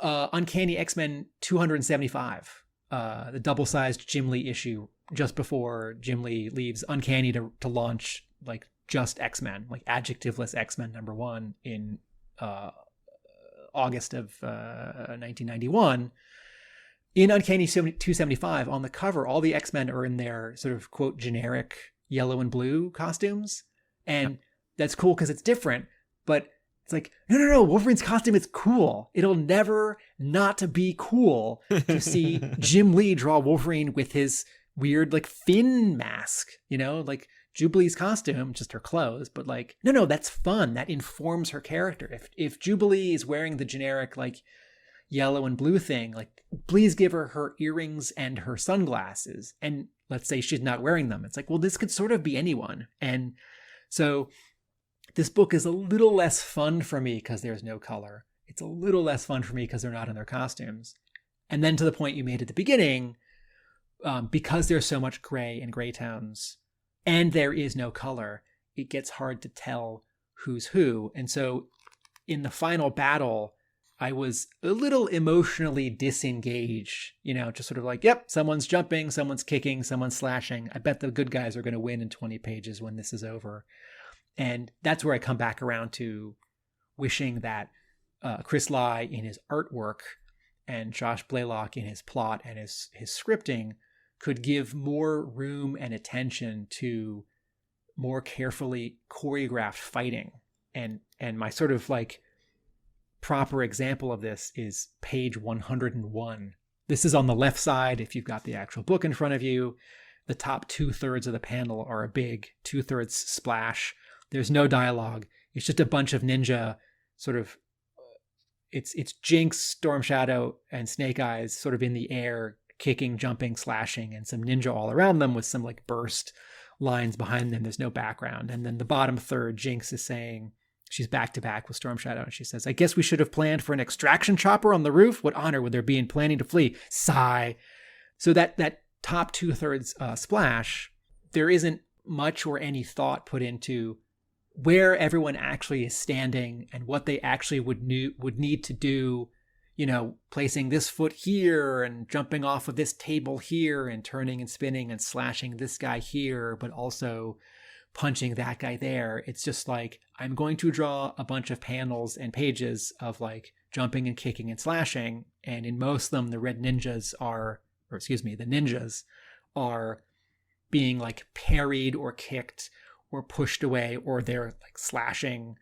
Uncanny X-Men 275, the double-sized Jim Lee issue just before Jim Lee leaves Uncanny to launch like just X-Men, like adjectiveless X-Men #1 in August of 1991. In Uncanny 275, on the cover, all the X-Men are in their sort of, quote, generic yellow and blue costumes. And that's cool because it's different. But it's like, no, Wolverine's costume is cool. It'll never not be cool to see Jim Lee draw Wolverine with his weird, like, fin mask, like Jubilee's costume, just her clothes. But like, no, that's fun. That informs her character. If Jubilee is wearing the generic, like, yellow and blue thing, like, please give her earrings and her sunglasses. And let's say she's not wearing them. It's like, well, this could sort of be anyone. And so this book is a little less fun for me because there's no color. It's a little less fun for me because they're not in their costumes. And then to the point you made at the beginning, because there's so much gray and gray tones and there is no color, it gets hard to tell who's who. And so in the final battle, I was a little emotionally disengaged, just sort of like, yep, someone's jumping, someone's kicking, someone's slashing. I bet the good guys are going to win in 20 pages when this is over. And that's where I come back around to wishing that Chris Lai in his artwork and Josh Blaylock in his plot and his scripting could give more room and attention to more carefully choreographed fighting. And my sort of like proper example of this is page 101. This is on the left side if you've got the actual book in front of you. The top 2/3 of the panel are a big 2/3 splash. There's no dialogue. It's just a bunch of ninja sort of, it's Jinx, Storm Shadow, and Snake Eyes sort of in the air, kicking, jumping, slashing, and some ninja all around them with some like burst lines behind them. There's no background. And then the bottom third, Jinx is saying, she's back to back with Storm Shadow, and she says, I guess we should have planned for an extraction chopper on the roof. What honor would there be in planning to flee? Sigh. So that top 2/3 splash, there isn't much or any thought put into where everyone actually is standing and what they actually would need to do, placing this foot here and jumping off of this table here and turning and spinning and slashing this guy here, but also punching that guy there. It's just like, I'm going to draw a bunch of panels and pages of like jumping and kicking and slashing. And in most of them, the ninjas are being like parried or kicked or pushed away, or they're like slashing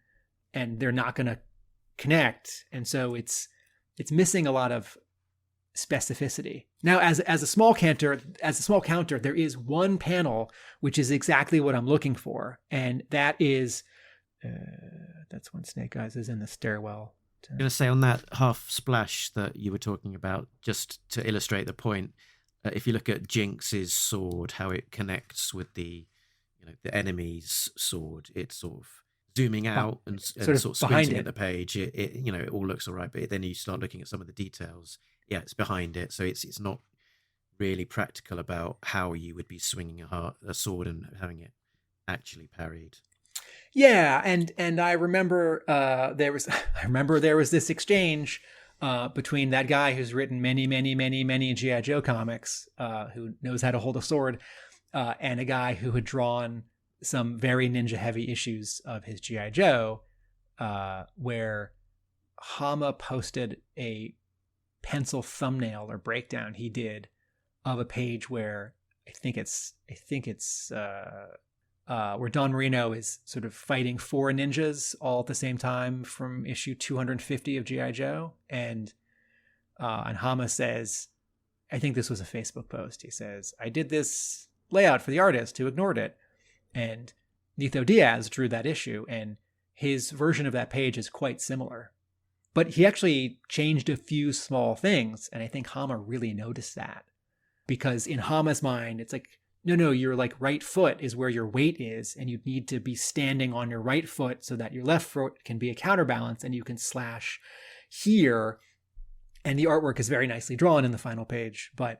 and they're not going to connect. And so it's missing a lot of specificity. Now, as a small counter, there is one panel which is exactly what I'm looking for, and that is that's when Snake Eyes is in the stairwell. I'm going to say on that half splash that you were talking about, just to illustrate the point, if you look at Jinx's sword, how it connects with the enemy's sword, it's sort of zooming out and sort of squinting at the page. It all looks all right, but then you start looking at some of the details. Yeah, it's behind it, so it's not really practical about how you would be swinging a sword and having it actually parried. Yeah, and I remember there was this exchange between that guy who's written many GI Joe comics, who knows how to hold a sword, and a guy who had drawn some very ninja heavy issues of his GI Joe, where Hama posted a pencil thumbnail or breakdown he did of a page where I think it's where Don Marino is sort of fighting 4 ninjas all at the same time from issue 250 of GI Joe, and Hama says, I think this was a Facebook post, he says, I did this layout for the artist who ignored it, and Nitho Diaz drew that issue, and his version of that page is quite similar. But he actually changed a few small things, and I think Hama really noticed that. Because in Hama's mind, it's like, no, your like right foot is where your weight is, and you need to be standing on your right foot so that your left foot can be a counterbalance and you can slash here. And the artwork is very nicely drawn in the final page, but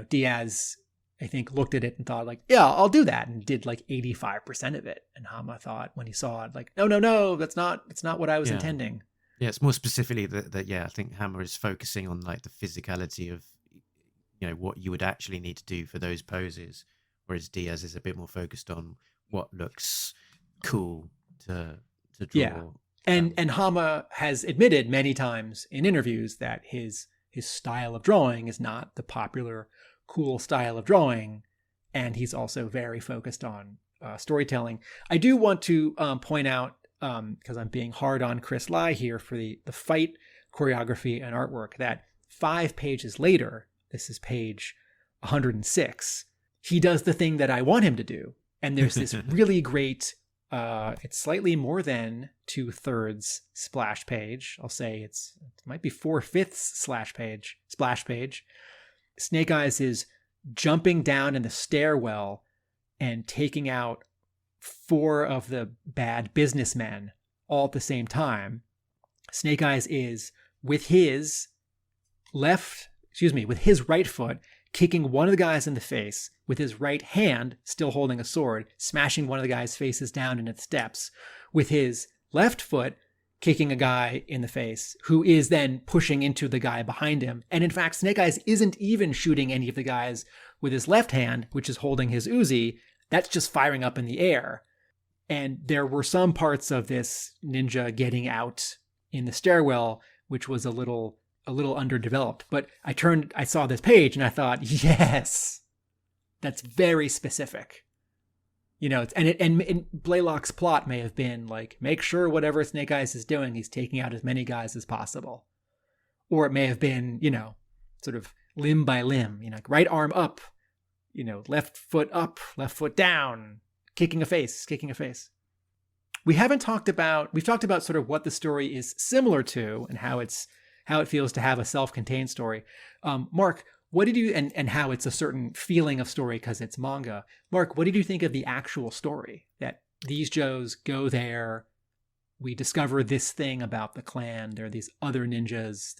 Diaz I think, looked at it and thought like, yeah, I'll do that, and did like 85% of it. And Hama thought when he saw it, like, no, it's not what I was intending. Yeah, it's more specifically that I think Hammer is focusing on like the physicality of, what you would actually need to do for those poses, whereas Diaz is a bit more focused on what looks cool to draw. Yeah. And Hama has admitted many times in interviews that his style of drawing is not the popular cool style of drawing, and he's also very focused on storytelling. I do want to point out, because I'm being hard on Chris Lai here for the fight choreography and artwork, that 5 pages later, this is page 106, he does the thing that I want him to do. And there's this really great, it's slightly more than 2/3 splash page. I'll say it might be 4/5 splash page. Snake Eyes is jumping down in the stairwell and taking out 4 of the bad businessmen all at the same time. Snake Eyes is with his right foot, kicking one of the guys in the face, with his right hand still holding a sword, smashing one of the guy's faces down into the steps, with his left foot kicking a guy in the face, who is then pushing into the guy behind him. And in fact, Snake Eyes isn't even shooting any of the guys with his left hand, which is holding his Uzi. That's just firing up in the air. And there were some parts of this ninja getting out in the stairwell, which was a little underdeveloped. But I saw this page and I thought, yes, that's very specific. And Blaylock's plot may have been like, make sure whatever Snake Eyes is doing, he's taking out as many guys as possible. Or it may have been, sort of limb by limb, like right arm up, left foot up, left foot down, kicking a face. We've talked about sort of what the story is similar to and how it feels to have a self-contained story. Mark, what did you, and how it's a certain feeling of story because it's manga. Mark, what did you think of the actual story? That these Joes go there, we discover this thing about the clan, there are these other ninjas,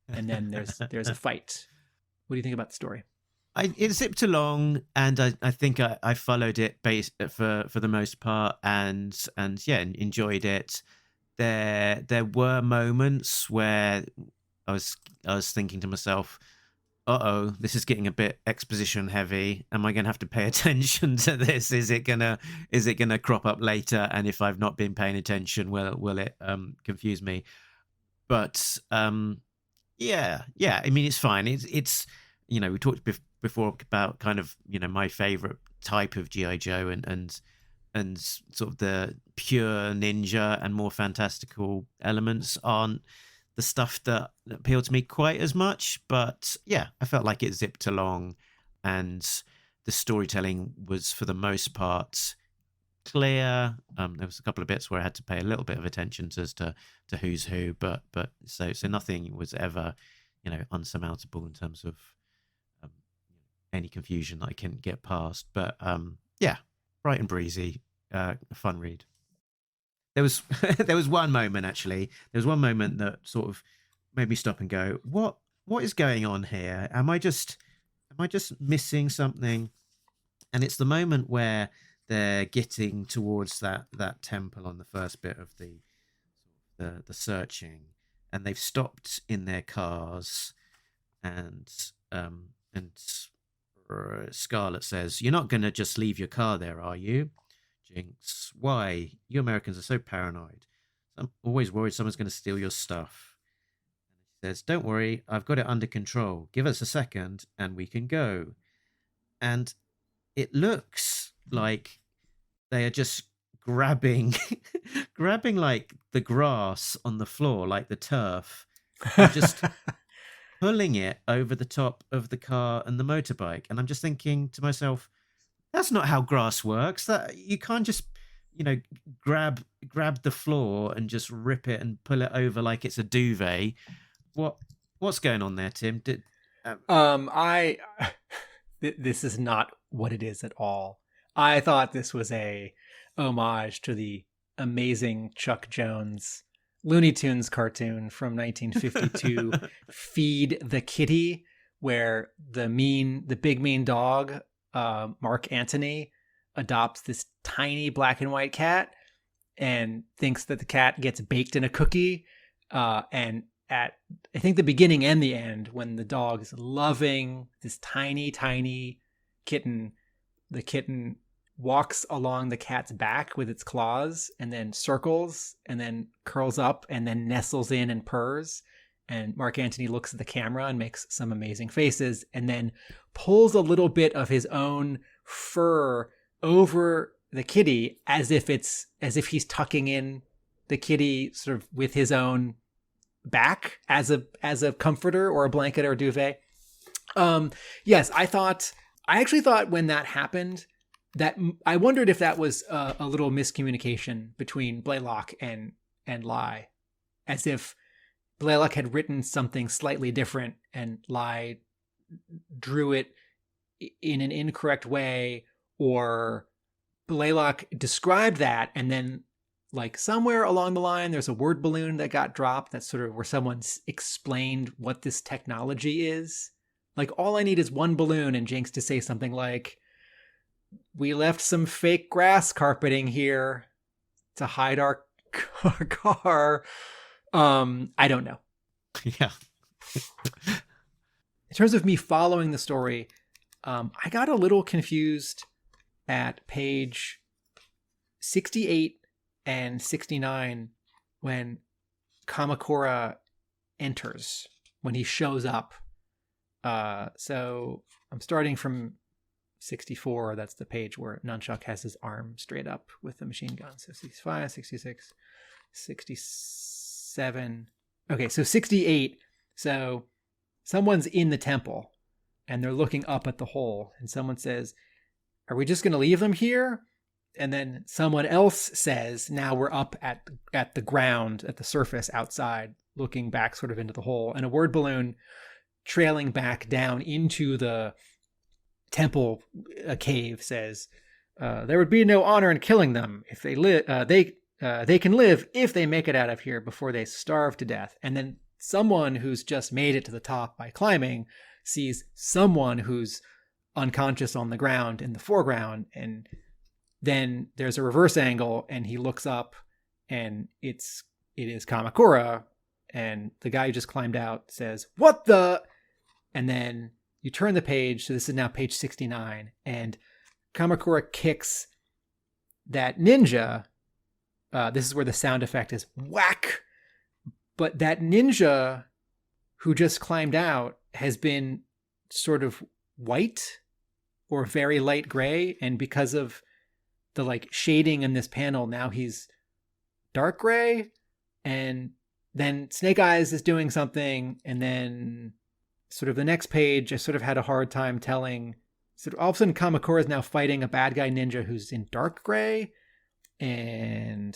and then there's a fight. What do you think about the story? It zipped along, and I think I followed it for the most part, and enjoyed it. There were moments where I was thinking to myself, this is getting a bit exposition heavy. Am I going to have to pay attention to this? Is it gonna crop up later? And if I've not been paying attention, will it confuse me? But I mean, it's fine. It's we talked before about kind of my favorite type of GI Joe and sort of the pure ninja and more fantastical elements aren't the stuff that appeal to me quite as much. But yeah, I felt like it zipped along, and the storytelling was for the most part clear. There was a couple of bits where I had to pay a little bit of attention as to who's who, but so nothing was ever unsurmountable in terms of any confusion that I couldn't get past. But bright and breezy, a fun read. There was one moment actually. There was one moment that sort of made me stop and go, "What is going on here? Am I just missing something?" And it's the moment where they're getting towards that temple on the first bit of the searching, and they've stopped in their cars, and Scarlet says, "You're not going to just leave your car there, are you?" Jinx, "Why? You Americans are so paranoid. I'm always worried someone's going to steal your stuff." And he says, "Don't worry, I've got it under control. Give us a second and we can go." And it looks like they are just grabbing like the grass on the floor, like the turf, and just pulling it over the top of the car and the motorbike. And I'm just thinking to myself, that's not how grass works. That you can't just, grab the floor and just rip it and pull it over like it's a duvet. What's going on there, Tim? This is not what it is at all. I thought this was a homage to the amazing Chuck Jones Looney Tunes cartoon from 1952, Feed the Kitty, where the big mean dog, Mark Antony, adopts this tiny black and white cat and thinks that the cat gets baked in a cookie. And at, I think, the beginning and the end, when the dog is loving this tiny, tiny kitten, the kitten walks along the cat's back with its claws and then circles and then curls up and then nestles in and purrs. And Mark Antony looks at the camera and makes some amazing faces and then pulls a little bit of his own fur over the kitty as if he's tucking in the kitty sort of with his own back as a comforter or a blanket or a duvet. Yes, I actually thought when that happened that I wondered if that was a little miscommunication between Blaylock and Lai, as if Blaylock had written something slightly different and Lai drew it in an incorrect way, or Blaylock described that and then like somewhere along the line there's a word balloon that got dropped that's sort of where someone's explained what this technology is. Like, all I need is one balloon and Jinx to say something like, "We left some fake grass carpeting here to hide our car." I don't know. Yeah. In terms of me following the story, I got a little confused at page 68 and 69 when Kamakura enters, when he shows up. So I'm starting from 64. That's the page where Nunchuck has his arm straight up with the machine gun. So 65, 66, 67. Okay, so 68. So someone's in the temple and they're looking up at the hole and someone says, "Are we just going to leave them here?" And then someone else says, "Now we're up at the ground, at the surface outside, looking back sort of into the hole." And a word balloon trailing back down into the temple cave says, "There would be no honor in killing them. If they live, they can live if they make it out of here before they starve to death." And then someone who's just made it to the top by climbing sees someone who's unconscious on the ground in the foreground, and then there's a reverse angle and he looks up and it is Kamakura, and the guy who just climbed out says, "What the?" And then you turn the page, so this is now page 69, and Kamakura kicks that ninja. This is where the sound effect is whack. But that ninja who just climbed out has been sort of white or very light gray, and because of the like shading in this panel, now he's dark gray. And then Snake Eyes is doing something, and then sort of the next page I sort of had a hard time telling. So all of a sudden Kamakura is now fighting a bad guy ninja who's in dark gray, and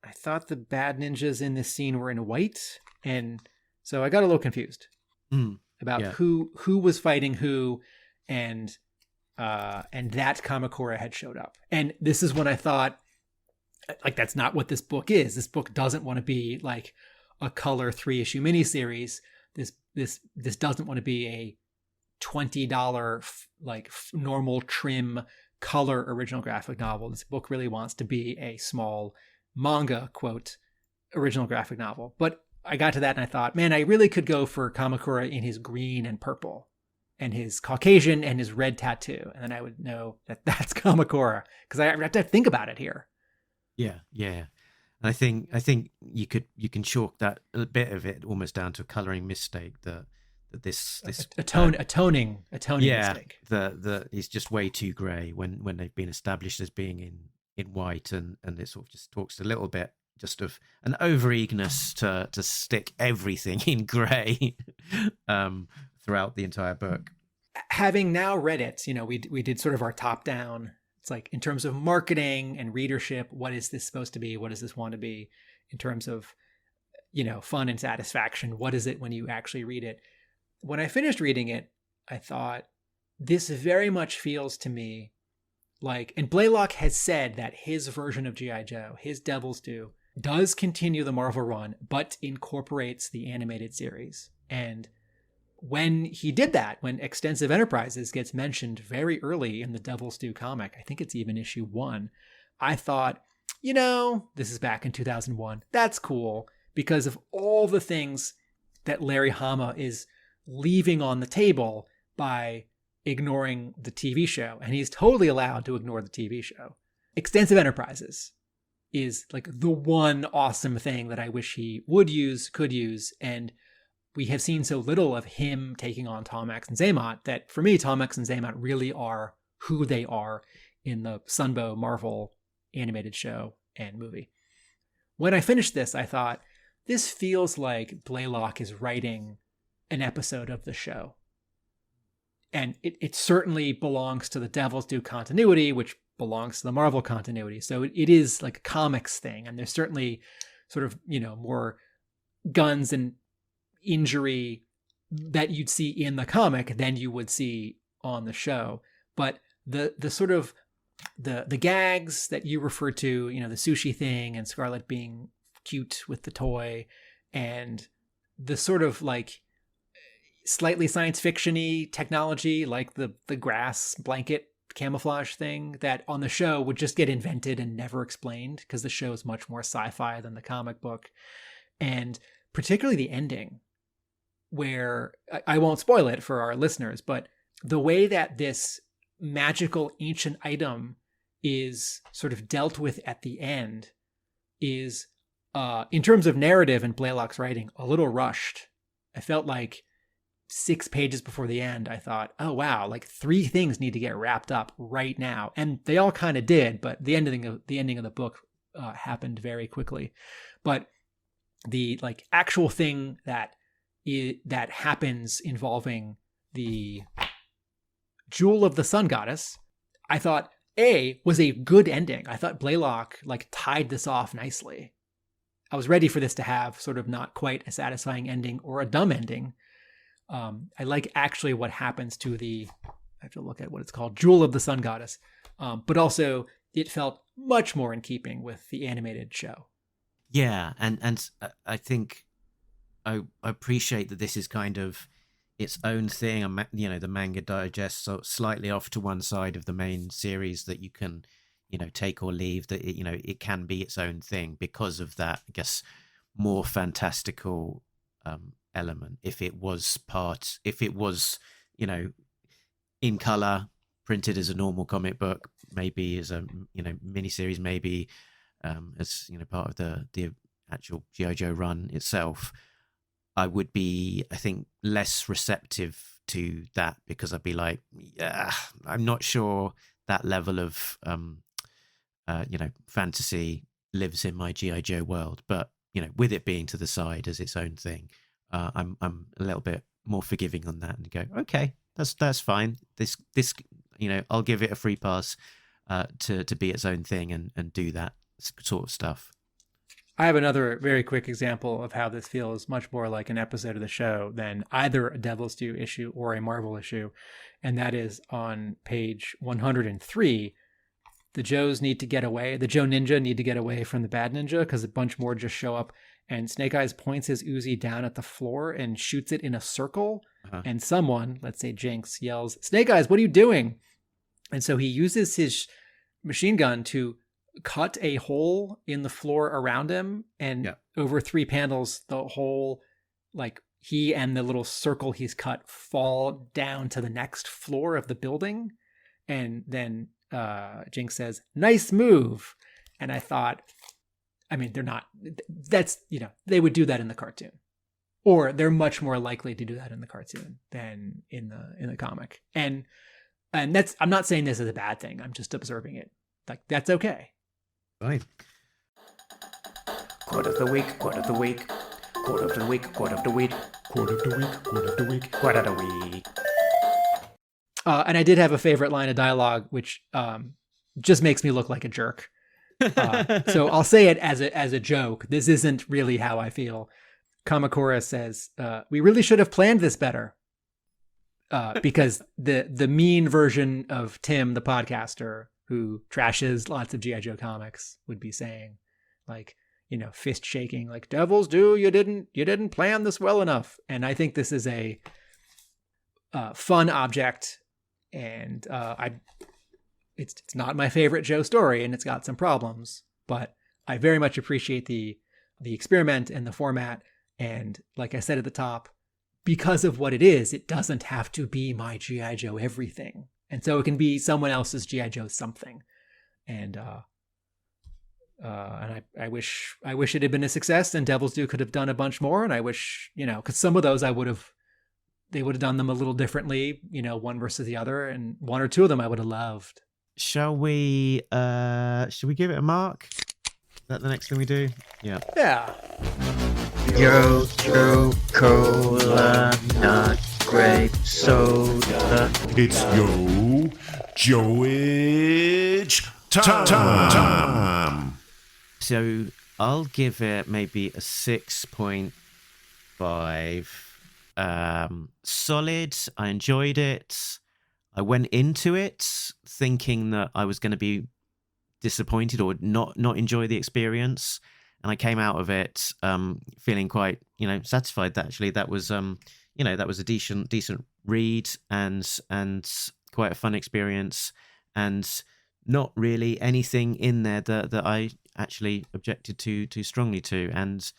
I thought the bad ninjas in this scene were in white, and so I got a little confused about who was fighting who, and that Kamakura had showed up. And this is when I thought, like, that's not what this book is. This book doesn't want to be like a color 3-issue miniseries. This doesn't want to be a $20 normal trim color original graphic novel. This book really wants to be a small manga, quote, original graphic novel. But I got to that and I thought, man, I really could go for Kamakura in his green and purple and his Caucasian and his red tattoo. And then I would know that that's Kamakura, because I have to think about it here. Yeah. And I think you can chalk that a bit of it almost down to a coloring mistake that this a toning mistake. The he's just way too grey when they've been established as being in white, and it sort of just talks a little bit just of an over eagerness to stick everything in grey throughout the entire book. Having now read it, we did sort of our top down. It's like, in terms of marketing and readership, what is this supposed to be? What does this want to be? In terms of, fun and satisfaction, what is it when you actually read it? When I finished reading it, I thought, this very much feels to me like, and Blaylock has said that his version of G.I. Joe, his Devil's Due, does continue the Marvel run, but incorporates the animated series. And when he did that, when Extensive Enterprises gets mentioned very early in the Devil's Due comic, I think it's even issue 1, I thought, this is back in 2001, that's cool, because of all the things that Larry Hama is leaving on the table by ignoring the TV show. And he's totally allowed to ignore the TV show. Extensive Enterprises is like the one awesome thing that I wish he would use, could use. And we have seen so little of him taking on Tom X and Zaymot that for me, Tom X and Zaymot really are who they are in the Sunbow Marvel animated show and movie. When I finished this, I thought, this feels like Blaylock is writing an episode of the show. And it certainly belongs to the Devil's Due continuity, which belongs to the Marvel continuity. So it is like a comics thing. And there's certainly sort of, more guns and injury that you'd see in the comic than you would see on the show. But the sort of the gags that you referred to, the sushi thing and Scarlet being cute with the toy, and the sort of like slightly science fiction-y technology, like the grass blanket camouflage thing that on the show would just get invented and never explained because the show is much more sci-fi than the comic book. And particularly the ending, where I won't spoil it for our listeners, but the way that this magical ancient item is sort of dealt with at the end is, in terms of narrative and Blaylock's writing, a little rushed. I felt like 6 pages before the end, I thought, oh wow, like 3 things need to get wrapped up right now. And they all kind of did, but the ending of the book happened very quickly. But the like actual thing that happens involving the Jewel of the Sun Goddess, I thought was a good ending. I thought Blaylock like tied this off nicely. I was ready for this to have sort of not quite a satisfying ending or a dumb ending. I like actually what happens to I have to look at what it's called, Jewel of the Sun Goddess. But also it felt much more in keeping with the animated show. Yeah, and I think I appreciate that this is kind of its own thing. The manga digest so slightly off to one side of the main series that you can, take or leave. That it can be its own thing because of that, I guess, more fantastical element. If it was, in color, printed as a normal comic book, maybe as a miniseries, maybe as part of the actual GI Joe run itself, I would be, I think, less receptive to that because I'd be like, yeah, I'm not sure that level of fantasy lives in my GI Joe world. But with it being to the side as its own thing, I'm a little bit more forgiving on that and go, okay, that's fine. This I'll give it a free pass to be its own thing and do that sort of stuff. I have another very quick example of how this feels much more like an episode of the show than either a Devil's Due issue or a Marvel issue. And that is on page 103. The Joes need to get away. The Joe Ninja need to get away from the bad ninja because a bunch more just show up. And Snake Eyes points his Uzi down at the floor and shoots it in a circle. Uh-huh. And someone, let's say Jinx, yells, "Snake Eyes, what are you doing?" And so he uses his machine gun to cut a hole in the floor around him, and over 3 panels, the whole, like, he and the little circle he's cut fall down to the next floor of the building. And then Jinx says, "Nice move." And I thought, I mean, they would do that in the cartoon, or they're much more likely to do that in the cartoon than in the comic. And that's, I'm not saying this is a bad thing. I'm just observing it. Like, that's okay. Fine. Quote of the week, quote of the week, quote of the week, quote of the week, quote of the week, quote of the week, quote of the week. And I did have a favorite line of dialogue, which just makes me look like a jerk. So I'll say it as a joke. This isn't really how I feel. Kamakura says, "We really should have planned this better." Because the mean version of Tim, the podcaster, who trashes lots of G.I. Joe comics, would be saying, like, fist shaking, like, "Devil's Due, you didn't plan this well enough." And I think this is a fun object, and it's not my favorite Joe story, and it's got some problems, but I very much appreciate the experiment and the format. And like I said at the top, because of what it is, it doesn't have to be my GI Joe everything, and so it can be someone else's GI Joe something. And I wish it had been a success, and Devil's Due could have done a bunch more. And I wish, because some of those they would have done them a little differently, one versus the other, and one or two of them I would have loved. Should we give it a mark? Is that the next thing we do? Yeah. Yeah. Yo, Joe, cola, not grape soda. It's Yo Joeage time. So I'll give it maybe a 6.5. Solid. I enjoyed it. I went into it thinking that I was going to be disappointed or not enjoy the experience, and I came out of it feeling quite satisfied that actually that was that was a decent read and quite a fun experience, and not really anything in there that I actually objected too strongly to, and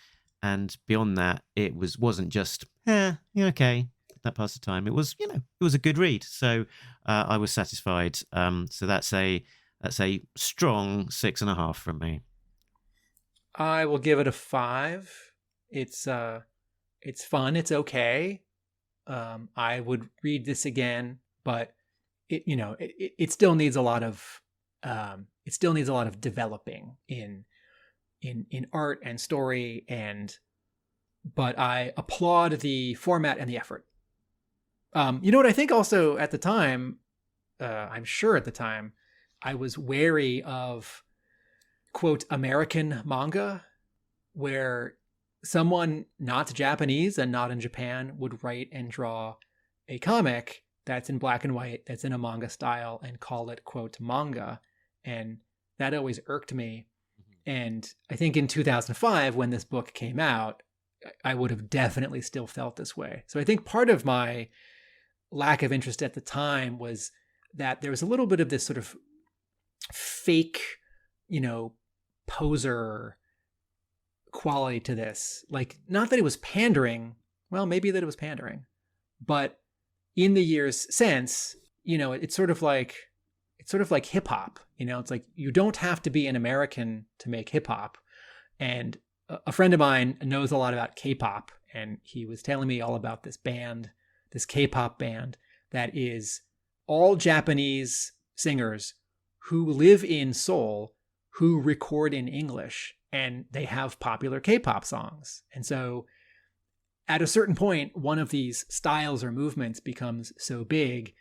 beyond that it wasn't just okay, that passed the time. It was it was a good read, so I was satisfied. So that's a strong 6.5 from me. I will give it a 5. It's fun. It's okay. I would read this again, but it still needs a lot of developing in art and story, but I applaud the format and the effort. What I think also at the time, I'm sure at the time, I was wary of, quote, American manga, where someone not Japanese and not in Japan would write and draw a comic that's in black and white, that's in a manga style, and call it, quote, manga. And that always irked me. And I think in 2005, when this book came out, I would have definitely still felt this way. So I think part of my lack of interest at the time was that there was a little bit of this sort of fake, poser quality to this. Like, not that it was pandering. Well, maybe that it was pandering, but in the years since, it's sort of like hip hop. It's like you don't have to be an American to make hip hop. And a friend of mine knows a lot about K-pop, and he was telling me all about this band, this K-pop band that is all Japanese singers who live in Seoul, who record in English, and they have popular K-pop songs. And so at a certain point, one of these styles or movements becomes so big,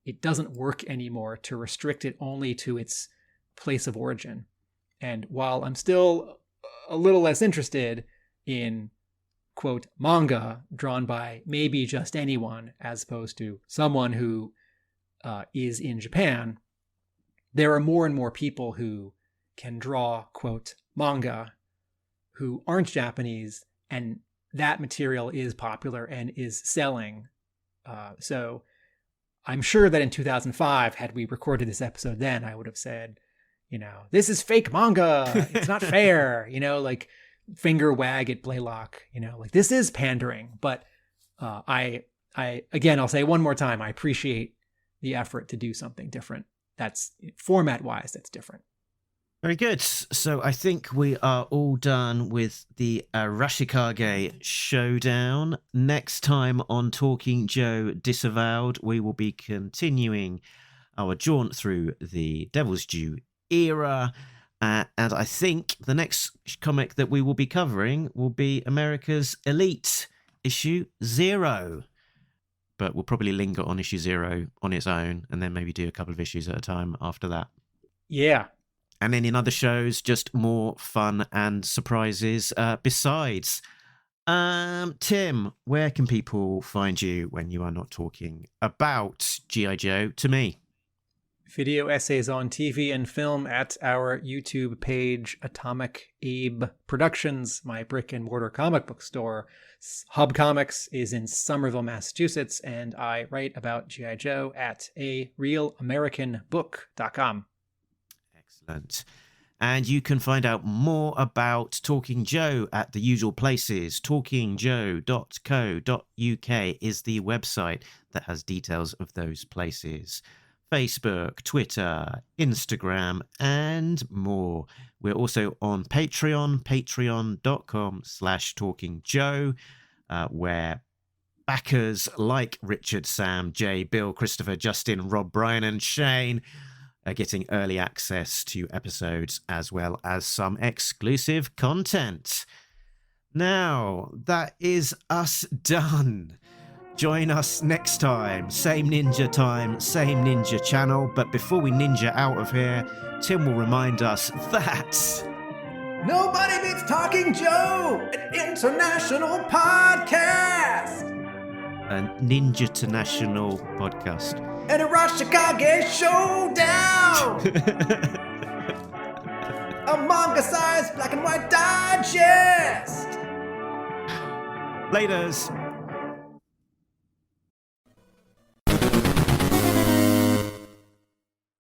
it doesn't work anymore to restrict it only to its place of origin. And while I'm still a little less interested in, quote, manga drawn by maybe just anyone as opposed to someone who is in Japan, there are more and more people who can draw, quote, manga who aren't Japanese, and that material is popular and is selling. So I'm sure that in 2005, had we recorded this episode then, I would have said, this is fake manga. It's not fair. Like finger wag at Blaylock. Like this is pandering. But I'll say one more time, I appreciate the effort to do something different. That's format wise, that's different. Very good. So I think we are all done with the Arashikage Showdown. Next time on Talking Joe Disavowed, we will be continuing our jaunt through the Devil's Due era. And I think the next comic that we will be covering will be America's Elite, issue 0. But we'll probably linger on issue 0 on its own, and then maybe do a couple of issues at a time after that. Yeah. And then in other shows, just more fun and surprises besides. Tim, where can people find you when you are not talking about G.I. Joe to me? video essays on TV and film at our YouTube page, Atomic Abe Productions, my brick and mortar comic book store. Hub Comics is in Somerville, Massachusetts, and I write about G.I. Joe at arealamericanbook.com. Excellent. And you can find out more about Talking Joe at the usual places. talkingjoe.co.uk is the website that has details of those places. Facebook, Twitter, Instagram, and more. We're also on Patreon, patreon.com/talkingjoe, where backers like Richard, Sam, Jay, Bill, Christopher, Justin, Rob, Brian, and Shane are getting early access to episodes as well as some exclusive content. Now, that is us done. Join us next time, same ninja channel. But before we ninja out of here, Tim will remind us that Nobody Beats Talking Joe, an international podcast. a Ninja International podcast. An Arashikage Showdown. A manga-sized black and white digest. Laters.